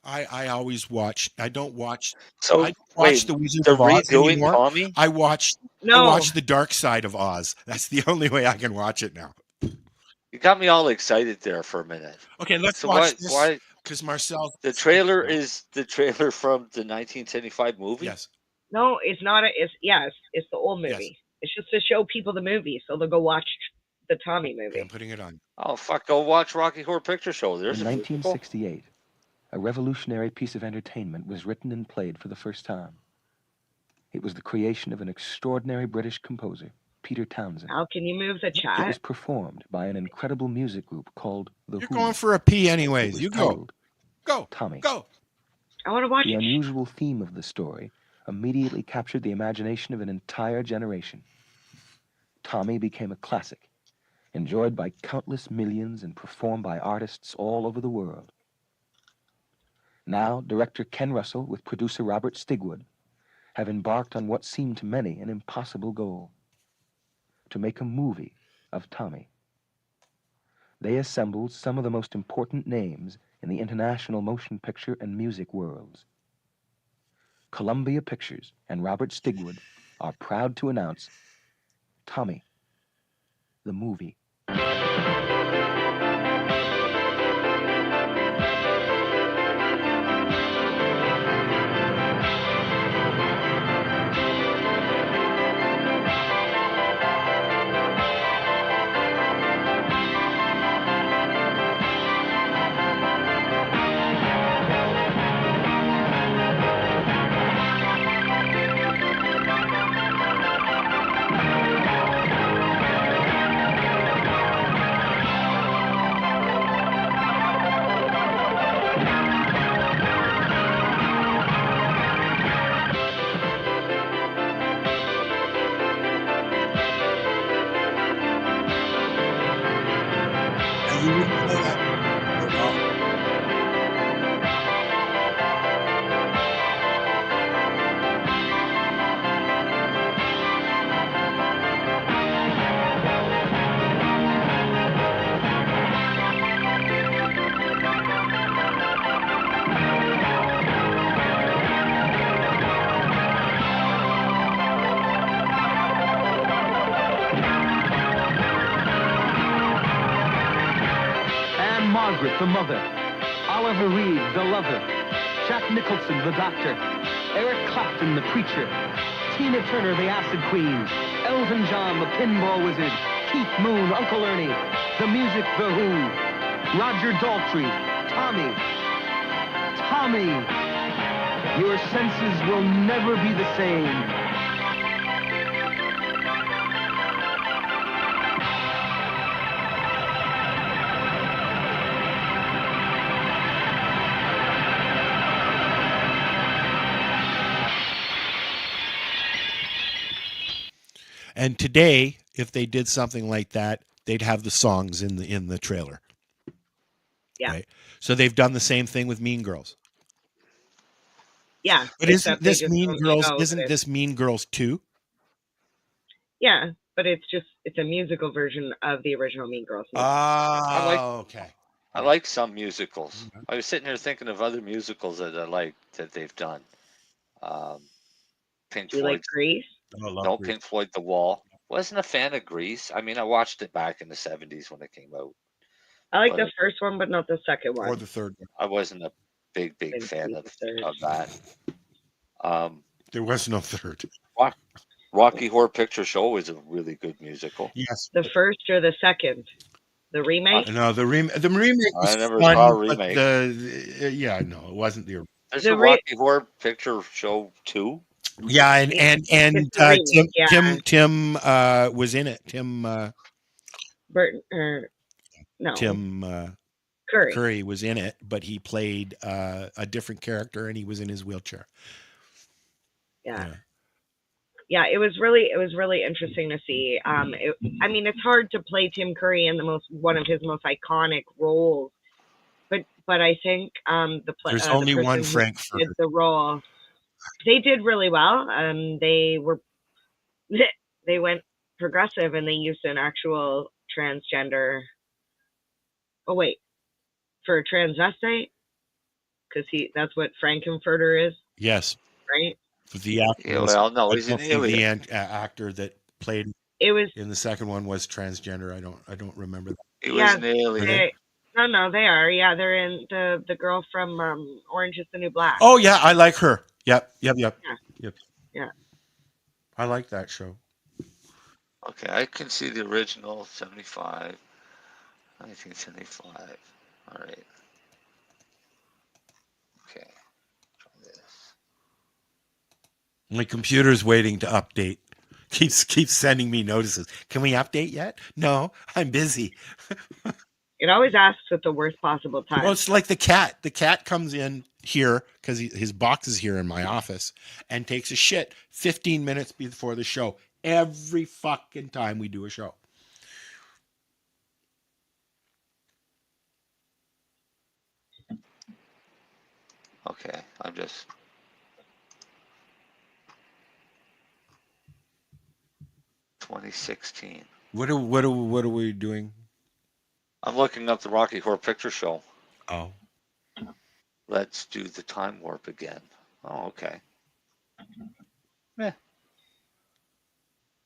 I always watch. I don't watch. So I watch the Wizard of Oz anymore. Tommy? I watch the Dark Side of Oz. That's the only way I can watch it now. You got me all excited there for a minute. Okay, let's watch this. Why? Because Marcel. The trailer is the trailer from the 1975 movie. Yes. No, it's not. It's the old movie. Yes. It's just to show people the movie, so they'll go watch the Tommy movie. Okay, I'm putting it on. Oh fuck! Go watch Rocky Horror Picture Show. There's in 1968, a revolutionary piece of entertainment was written and played for the first time. It was the creation of an extraordinary British composer, Peter Townsend. Al, can you move the It chat? was performed by an incredible music group called The You're Who. going for a pee It anyways. was You go. titled Go. Tommy. Go. I want to watch The it. unusual theme of the story immediately captured the imagination of an entire generation. Tommy became a classic, enjoyed by countless millions and performed by artists all over the world. Now, director Ken Russell with producer Robert Stigwood have embarked on what seemed to many an impossible goal: to make a movie of Tommy. They assembled some of the most important names in the international motion picture and music worlds. Columbia Pictures and Robert Stigwood are proud to announce Tommy, the movie. And you wouldn't know that at all. Anne Margaret, the mother. Oliver Reed, the lover. Jack Nicholson, the doctor. Eric Clapton, the preacher. Tina Turner, the acid queen. Elton John, the pinball wizard. Keith Moon, Uncle Ernie. The music, The Who. Roger Daltrey, Tommy. Tommy. Your senses will never be the same. And today, if they did something like that, they'd have the songs in the trailer. Yeah. Right? So they've done the same thing with Mean Girls. Yeah. But isn't except they this just Mean don't Girls? know that Isn't this Mean Girls 2? Yeah, but it's a musical version of the original Mean Girls movie. I like Okay. I like some musicals. I was sitting here thinking of other musicals that I like that they've done. Pink Do you like Floyd. Grease? No, Pink Floyd, The Wall. Wasn't a fan of Grease. I mean, I watched it back in the 70s when it came out. I like But the first one, but not the second one. Or the third one. I wasn't a big Didn't fan see of the third. that. There was no third. Rocky Horror Picture Show is a really good musical. Yes. The first or the second? The remake? No, the remake was I never fun, saw a but remake. yeah, no, it wasn't the. There's a Rocky Horror Picture Show 2. Yeah, and It's a remake, yeah. Tim was in it. Tim Burton, no. Tim Curry. was in it, but he played a different character, and he was in his wheelchair. Yeah, it was really interesting to see. I mean, it's hard to play Tim Curry in one of his most iconic roles, but I think There's the only person one who Frankfurter. did the role, they did really well. They went progressive and they used an actual transgender. Oh wait, for a transvestite, because that's what Frankenfurter is, Yes, right? the actor. Yeah, well, no, I he's an don't think the alien. actor that played It was in the second one was transgender. I don't remember that. He was an alien. No, they are. Yeah, they're in the girl from Orange is the New Black. Oh yeah, I like her. Yep. Yeah. I like that show. Okay, I can see the original 75, 1975. All right. Okay. Try this. My computer's waiting to update keeps sending me notices. Can we update yet? No, I'm busy. It always asks at the worst possible time. Well, it's like the cat. The cat comes in here because his box is here in my office and takes a shit 15 minutes before the show. Every fucking time we do a show. Okay, I'm just. $2016. What are we doing? I'm looking up the Rocky Horror Picture Show. Oh. Let's do the time warp again. Oh, okay. Yeah.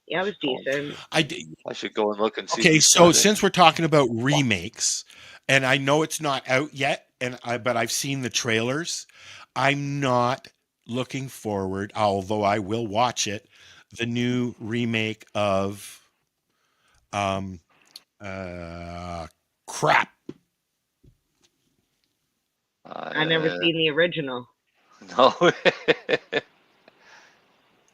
Yeah, it was decent. I should go and look and see. Okay, so since we're talking about remakes, and I know it's not out yet, but I've seen the trailers, I'm not looking forward, although I will watch it, the new remake of crap. I never seen the original. No.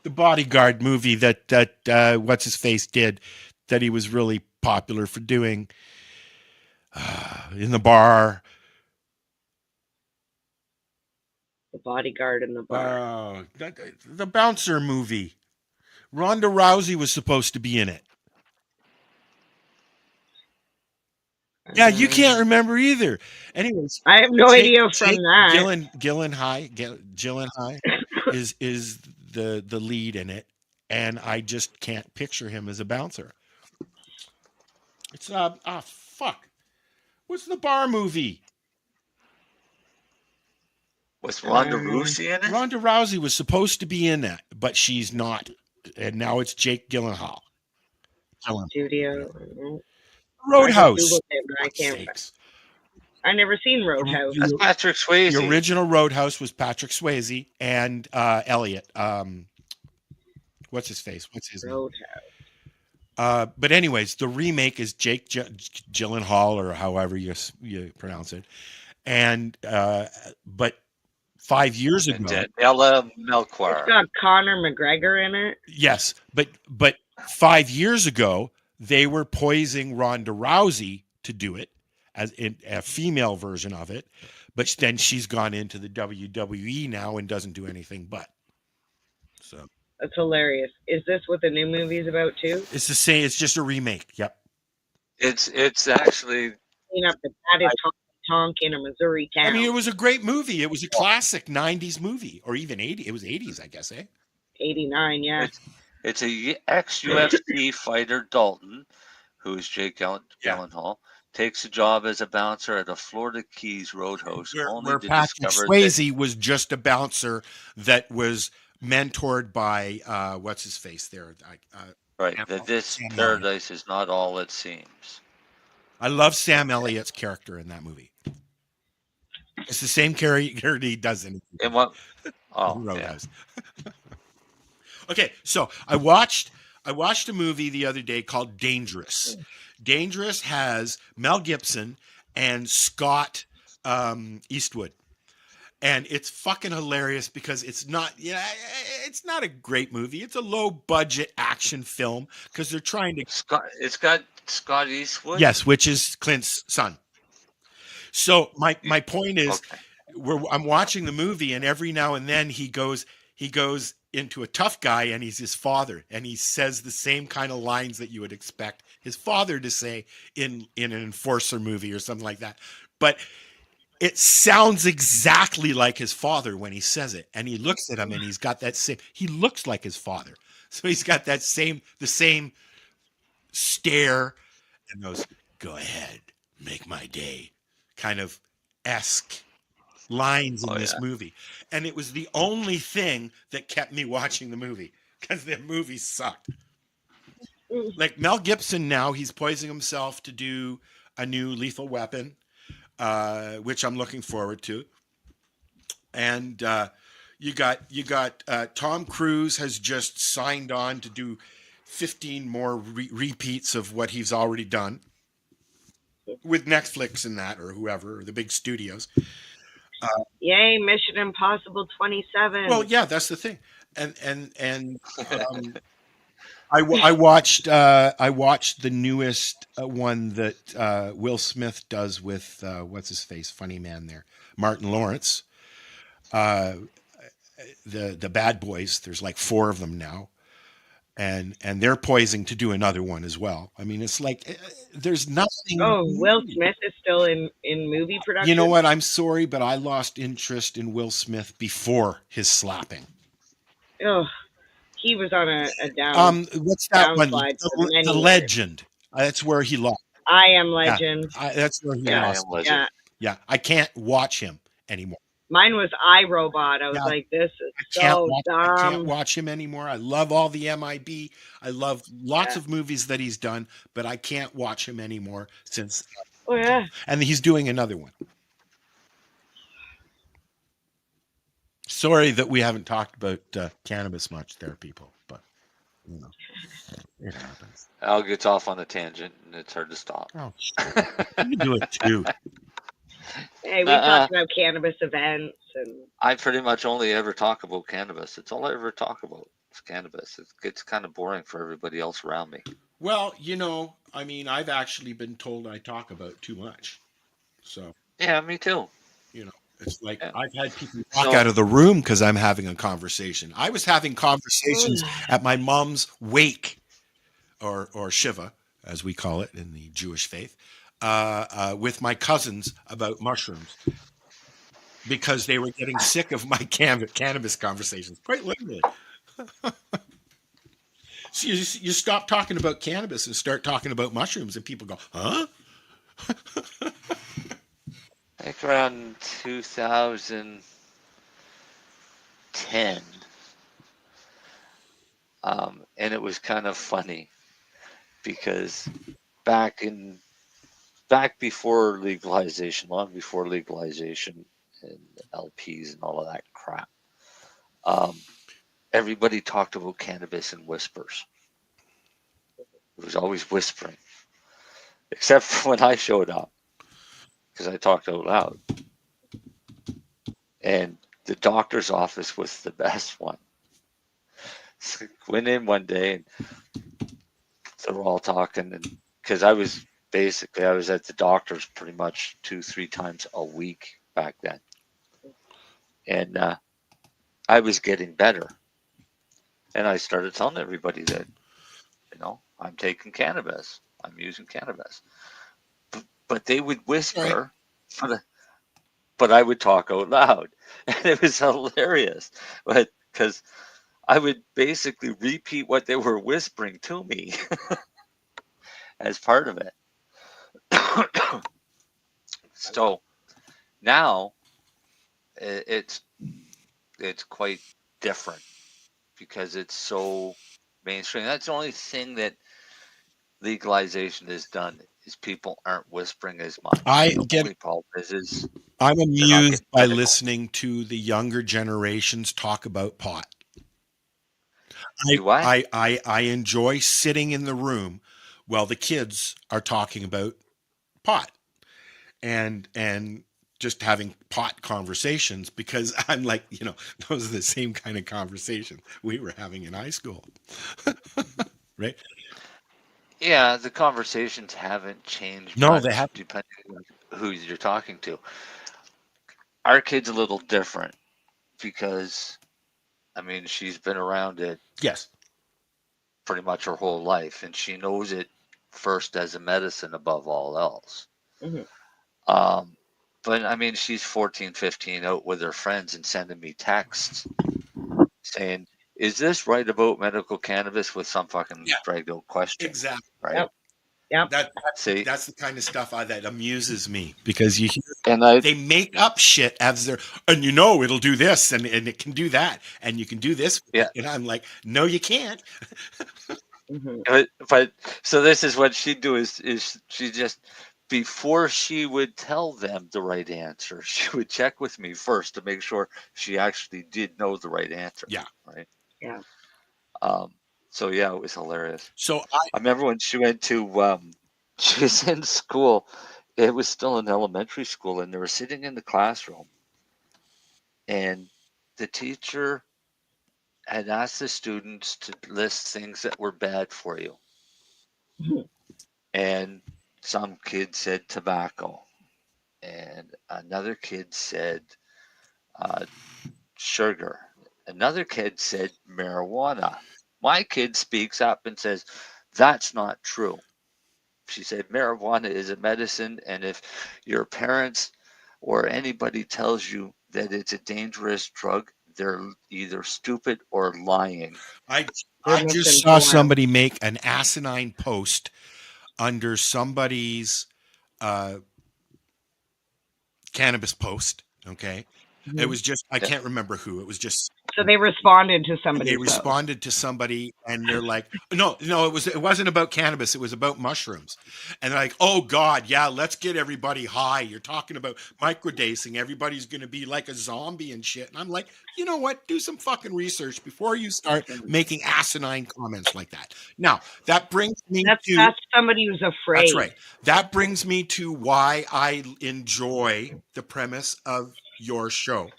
The Bodyguard movie that what's his face did, that he was really popular for doing in the bar. The Bodyguard in the bar. The bouncer movie. Ronda Rousey was supposed to be in it. Yeah, you can't remember either. Anyways, I have no idea from that. Gyllenhaal is the lead in it, and I just can't picture him as a bouncer. It's fuck. What's the bar movie? Was Ronda Rousey in it? Ronda Rousey was supposed to be in that, but she's not, and now it's Jake Gyllenhaal. Studio. Roadhouse. I never seen Roadhouse. That's Patrick Swayze. The original Roadhouse was Patrick Swayze and Elliot. What's his face? What's his name? But anyways, the remake is Jake Gyllenhaal, or however you pronounce it, and but 5 years ago, Daniela Melchior. It's got Conor McGregor in it. Yes, but 5 years ago, they were poising Ronda Rousey to do it as in a female version of it, but then she's gone into the WWE now and doesn't do anything but. So that's hilarious. Is this what the new movie is about too? It's the same. It's just a remake. Yep. It's actually clean up the bad Tonk in a Missouri town. I mean, it was a great movie. It was a classic 90s movie, or even 80s. It was 80s, I guess, 89, yeah. It's a ex-UFC fighter, Dalton, who is Jake Gyllenhaal, takes a job as a bouncer at a Florida Keys Roadhouse. Where Patrick Swayze was just a bouncer that was mentored by, what's his face there? Right, that this paradise is not all it seems. I love Sam Elliott's character in that movie. It's the same character he does in what? Oh, Roadhouse. Yeah. Okay, so I watched a movie the other day called Dangerous. Dangerous has Mel Gibson and Scott Eastwood. And it's fucking hilarious because it's not a great movie. It's a low budget action film because they're trying to. It's got Scott Eastwood. Yes, which is Clint's son. So my point is, I'm watching the movie, and every now and then he goes into a tough guy, and he's his father, and he says the same kind of lines that you would expect his father to say in an enforcer movie or something like that. But it sounds exactly like his father when he says it, and he looks at him, and he's got that same. He looks like his father, so he's got the same stare, and goes, "Go ahead, make my day," kind of esque lines in this movie. And it was the only thing that kept me watching the movie, because the movie sucked. Like Mel Gibson now, he's poisoning himself to do a new Lethal Weapon, which I'm looking forward to. And you got Tom Cruise has just signed on to do 15 more repeats of what he's already done with Netflix and that, or whoever, or the big studios. Yay, Mission Impossible 27. Well, yeah, that's the thing. And I watched the newest one that Will Smith does with what's his face, funny man there, Martin Lawrence. The Bad Boys. There's like 4 of them now, and they're poising to do another one as well. I mean, it's like there's nothing. Oh, Will Smith is still in movie production. You know what? I'm sorry, but I lost interest in Will Smith before his slapping. Oh, he was on a down What's that one? downslide for many The years. Legend. That's where he lost. I Am Legend. That's where he Yeah, lost. yeah. Yeah, I can't watch him anymore. Mine was iRobot. I was Yeah. like, this is I can't so watch, dumb. I can't watch him anymore. I love all the MIB. I love lots of movies that he's done, but I can't watch him anymore since. Oh yeah. And he's doing another one. Sorry that we haven't talked about cannabis much there, people, but you know, it happens. Al gets off on a tangent, and it's hard to stop. Oh, you do it too. Hey, we talked about cannabis events and. I pretty much only ever talk about cannabis. It's all I ever talk about. It's cannabis. It gets kind of boring for everybody else around me. Well, you know, I mean, I've actually been told I talk about too much. So. Yeah, me too. You know, it's like I've had people walk out of the room because I'm having a conversation. I was having conversations at my mom's wake, or Shiva, as we call it in the Jewish faith, with my cousins about mushrooms because they were getting sick of my cannabis conversations, quite literally. So you stop talking about cannabis and start talking about mushrooms, and people go, huh? I think around 2010, and it was kind of funny because back before legalization, long before legalization and LPs and all of that crap, everybody talked about cannabis in whispers. It was always whispering, except for when I showed up, because I talked out loud. And the doctor's office was the best one. So I went in one day, and they were all talking, and because I was at the doctor's pretty much 2-3 times a week back then, and I was getting better, and I started telling everybody that, you know, I'm taking cannabis, I'm using cannabis, but they would whisper, but I would talk out loud, and it was hilarious, but because I would basically repeat what they were whispering to me as part of it. So now it's quite different because it's so mainstream. That's the only thing that legalization has done is people aren't whispering as much. The only problem is I'm amused by listening to the younger generations talk about pot. I enjoy sitting in the room while the kids are talking about pot and just having pot conversations, because I'm like, you know, those are the same kind of conversations we were having in high school. Right? Yeah, the conversations haven't changed No, much, they haven't. depending on who you're talking to. Our kid's a little different because, I mean, she's been around it pretty much her whole life, and she knows it first as a medicine above all else. Mm-hmm. But I mean, she's 14, 15 out with her friends and sending me texts saying, is this right about medical cannabis, with some fucking dragged out question? Exactly. Right. Yep. That's the kind of stuff that amuses me, because you hear and they make up shit as their, and you know, it'll do this and it can do that and you can do this. Yeah. And I'm like, no, you can't. Mm-hmm. But so this is what she'd do is she just, before she would tell them the right answer, she would check with me first to make sure she actually did know the right answer. Yeah. Right. Yeah. So yeah, it was hilarious. So I remember when she went to she was in school. It was still in elementary school, and they were sitting in the classroom, and the teacher had asked the students to list things that were bad for you. And some kid said tobacco. And another kid said sugar. Another kid said marijuana. My kid speaks up and says, that's not true. She said marijuana is a medicine, and if your parents or anybody tells you that it's a dangerous drug, they're either stupid or lying. I They're just saw misinformed. somebody make an asinine post under somebody's cannabis post. Okay. It was just, I can't remember who. It was just, So they responded to they somebody's post. responded to somebody and they're like, no, it wasn't about cannabis. It was about mushrooms. And they're like, oh God, yeah, let's get everybody high. You're talking about microdosing. Everybody's going to be like a zombie and shit. And I'm like, you know what? Do some fucking research before you start making asinine comments like that. Now, that brings me to... That's somebody who's afraid. That's right. That brings me to why I enjoy the premise of your show,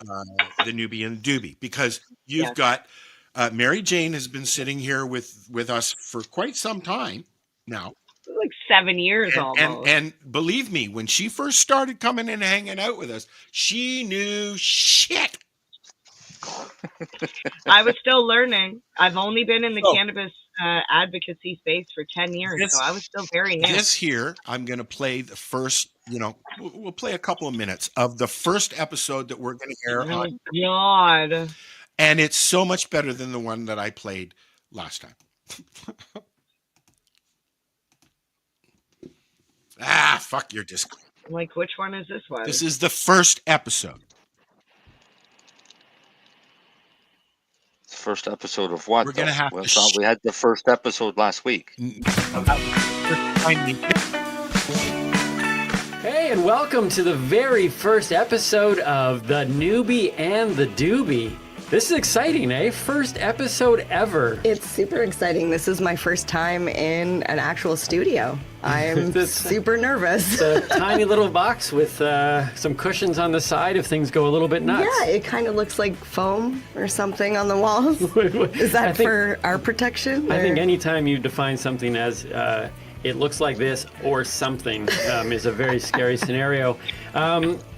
The Newbie and the Doobie, because you've got Mary Jane has been sitting here with us for quite some time now. Like 7 years almost. And believe me, when she first started coming and hanging out with us, she knew shit. I was still learning. I've only been in the cannabis advocacy space for 10 years, so I was still very new. This here, I'm going to play the first, we'll play a couple of minutes of the first episode that we're going to air on. God. And it's so much better than the one that I played last time. Fuck your disclaimer. Like, which one is this one? This is the first episode. First episode of what? We're going to have to. Thought we had the first episode last week. Hey, and welcome to the very first episode of The Newbie and the Doobie. This is exciting, eh? First episode ever. It's super exciting. This is my first time in an actual studio. I'm super nervous. It's a tiny little box with some cushions on the side if things go a little bit nuts. Yeah, it kind of looks like foam or something on the walls. Is that for our protection? I think anytime you define something as it looks like this or something is a very scary scenario.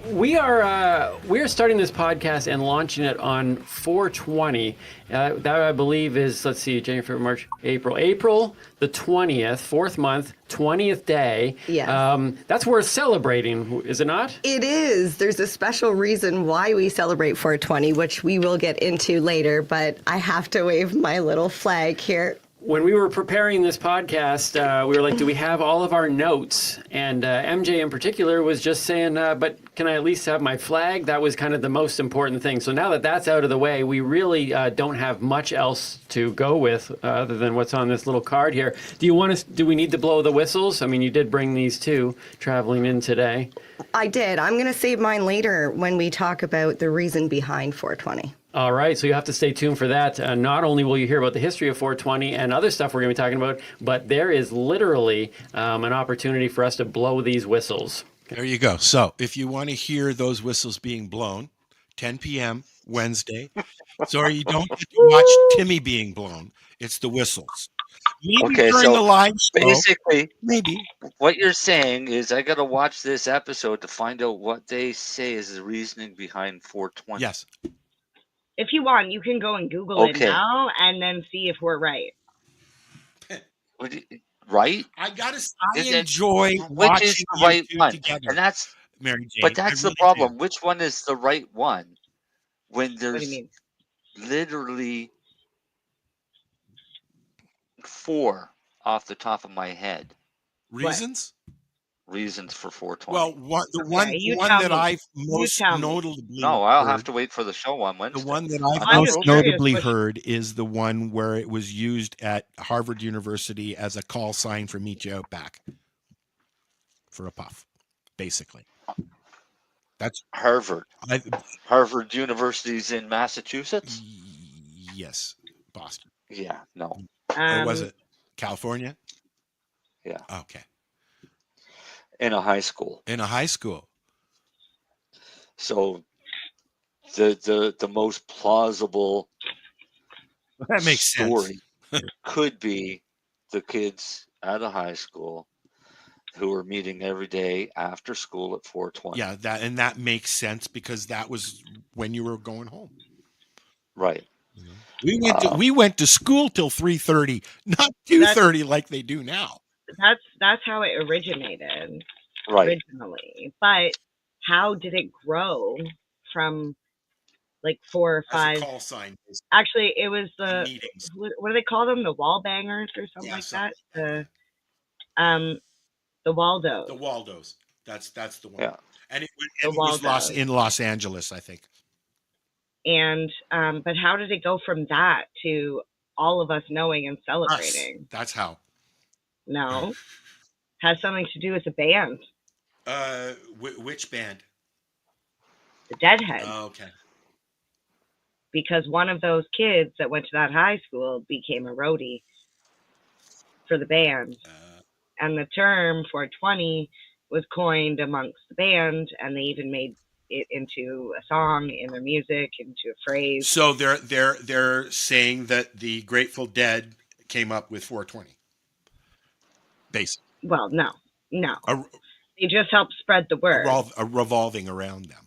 We are starting this podcast and launching it on 4/20. That I believe is, let's see, January, February, March, April the 20th, fourth month, 20th day. Yeah. That's worth celebrating, is it not? It is. There's a special reason why we celebrate 4/20, which we will get into later, but I have to wave my little flag here. When we were preparing this podcast, we were like, do we have all of our notes? And MJ in particular was just saying, but can I at least have my flag? That was kind of the most important thing. So now that that's out of the way, we really don't have much else to go with other than what's on this little card here. Do we need to blow the whistles? I mean, you did bring these two traveling in today. I did. I'm going to save mine later when we talk about the reason behind 4/20. All right, so you have to stay tuned for that. Not only will you hear about the history of 4/20 and other stuff we're going to be talking about, but there is literally an opportunity for us to blow these whistles. There you go. So if you want to hear those whistles being blown, 10 p.m. Wednesday, so you don't get to watch Timmy being blown. It's the whistles. Maybe during the live show, basically, maybe what you're saying is I got to watch this episode to find out what they say is the reasoning behind 4/20. Yes. If you want, you can go and Google it now and then see if we're right. Right? I enjoy which watching is the right one, together. and that's Mary Jane. But that's the problem. Which one is the right one? When What do there's you mean? literally 4 off the top of my head. Reasons? Reasons for 4/20. Well, the one that I've most notably No, I'll have to wait for the show on Wednesday. The one that I've most notably heard is the one where it was used at Harvard University as a call sign for Meet You Out Back for a puff, basically. That's Harvard. Harvard University's in Massachusetts? Yes, Boston. Yeah, no. Or was it California? Yeah. Okay. In a high school. In a high school. So the most plausible That makes story sense. could be the kids at a high school who were meeting every day after school at 4:20. Yeah, that makes sense because that was when you were going home. Right. We went to school till 3:30, not 2:30 like they do now. That's how it originated Right. originally. But how did it grow from like 4 or As a 5? call sign. Actually, it was the Meetings. what do they call them? The wall bangers or something like that. The Waldos. The Waldos. That's the one. Yeah. And it The was Waldos. in Los Angeles, I think. And but how did it go from that to all of us knowing and celebrating? That's how. No. Has something to do with the band. Which band? The Deadheads. Oh, okay. Because one of those kids that went to that high school became a roadie for the band. And the term 420 was coined amongst the band, and they even made it into a song in their music, into a phrase. So they're saying that the Grateful Dead came up with 420. Basically. Well, no. They just helped spread the word. Revolving around them.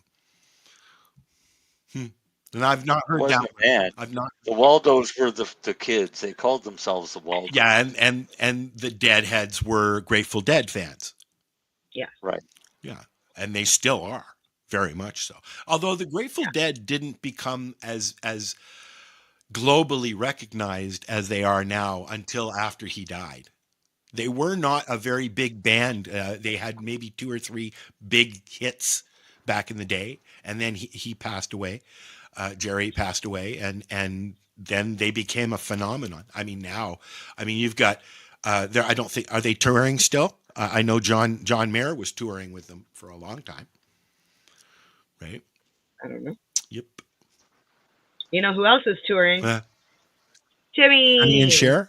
And I've not heard that. Band. I've not. The Waldos were the kids. They called themselves the Waldos. Yeah, and the Deadheads were Grateful Dead fans. Yeah. Right. Yeah, and they still are, very much so. Although the Grateful Dead didn't become as globally recognized as they are now until after he died. They were not a very big band. They had maybe 2 or 3 big hits back in the day, and then he passed away. Jerry passed away, and then they became a phenomenon. I mean, now, you've got there. I don't think, are they touring still? I know John Mayer was touring with them for a long time, right? I don't know. Yep. You know who else is touring? Timmy. Honey and Cher.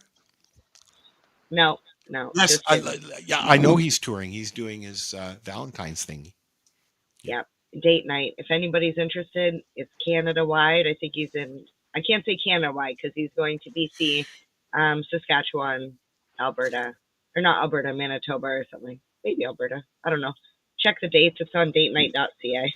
No. Yes, I know he's touring. He's doing his Valentine's thing. Yeah. Date night. If anybody's interested, it's Canada-wide. I think he's in, I can't say Canada-wide because he's going to BC, Saskatchewan, Alberta. Or not Alberta, Manitoba or something. Maybe Alberta. I don't know. Check the dates. It's on datenight.ca.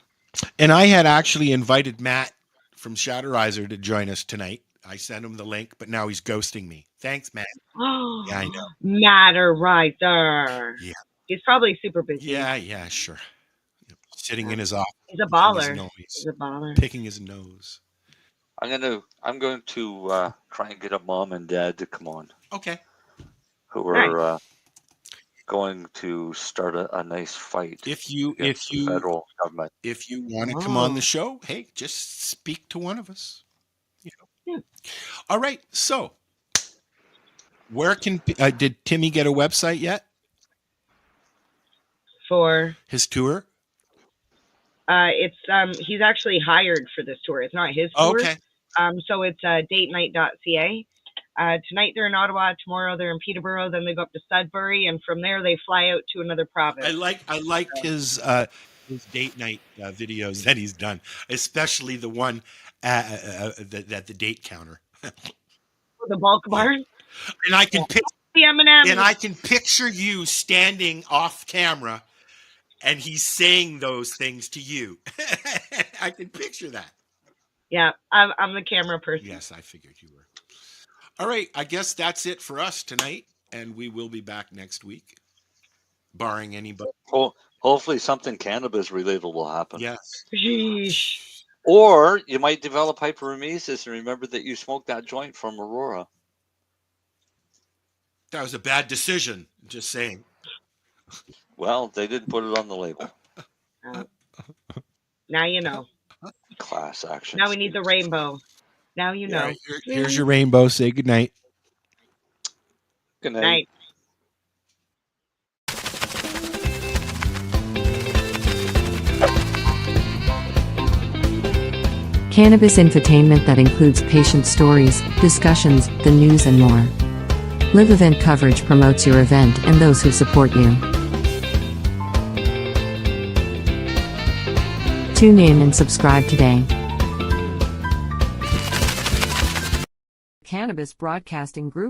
And I had actually invited Matt from Shatterizer to join us tonight. I sent him the link, but now he's ghosting me. Thanks, Matt. Oh, yeah, I know. Matter right there. Yeah. He's probably super busy. Yeah, sure. Sitting in his office. He's a baller. He's a baller. Picking his nose. I'm going to try and get a mom and dad to come on. Okay. Who are going to start a nice fight. If you federal government. If you want to come on the show, hey, just speak to one of us. Yeah. All right. So, where can did Timmy get a website yet for his tour? It's he's actually hired for this tour. It's not his tour. Okay. So it's datenight.ca. Tonight they're in Ottawa. Tomorrow they're in Peterborough. Then they go up to Sudbury, and from there they fly out to another province. I liked his date night videos that he's done, especially the one at the date counter. The bulk barn. And I can the M&M. And I can picture you standing off camera, and he's saying those things to you. I can picture that. Yeah, I'm the camera person. Yes, I figured you were. All right, I guess that's it for us tonight, and we will be back next week, barring anybody. Hopefully something cannabis related will happen. Yes. Sheesh. Or you might develop hyperemesis and remember that you smoked that joint from Aurora. That was a bad decision, just saying. Well, they didn't put it on the label. Now you know. Class action. Now we need the rainbow. Now you know. Here's your rainbow. Say goodnight. Good night. Cannabis infotainment that includes patient stories, discussions, the news and more. Live event coverage promotes your event and those who support you. Tune in and subscribe today. Cannabis Broadcasting Group.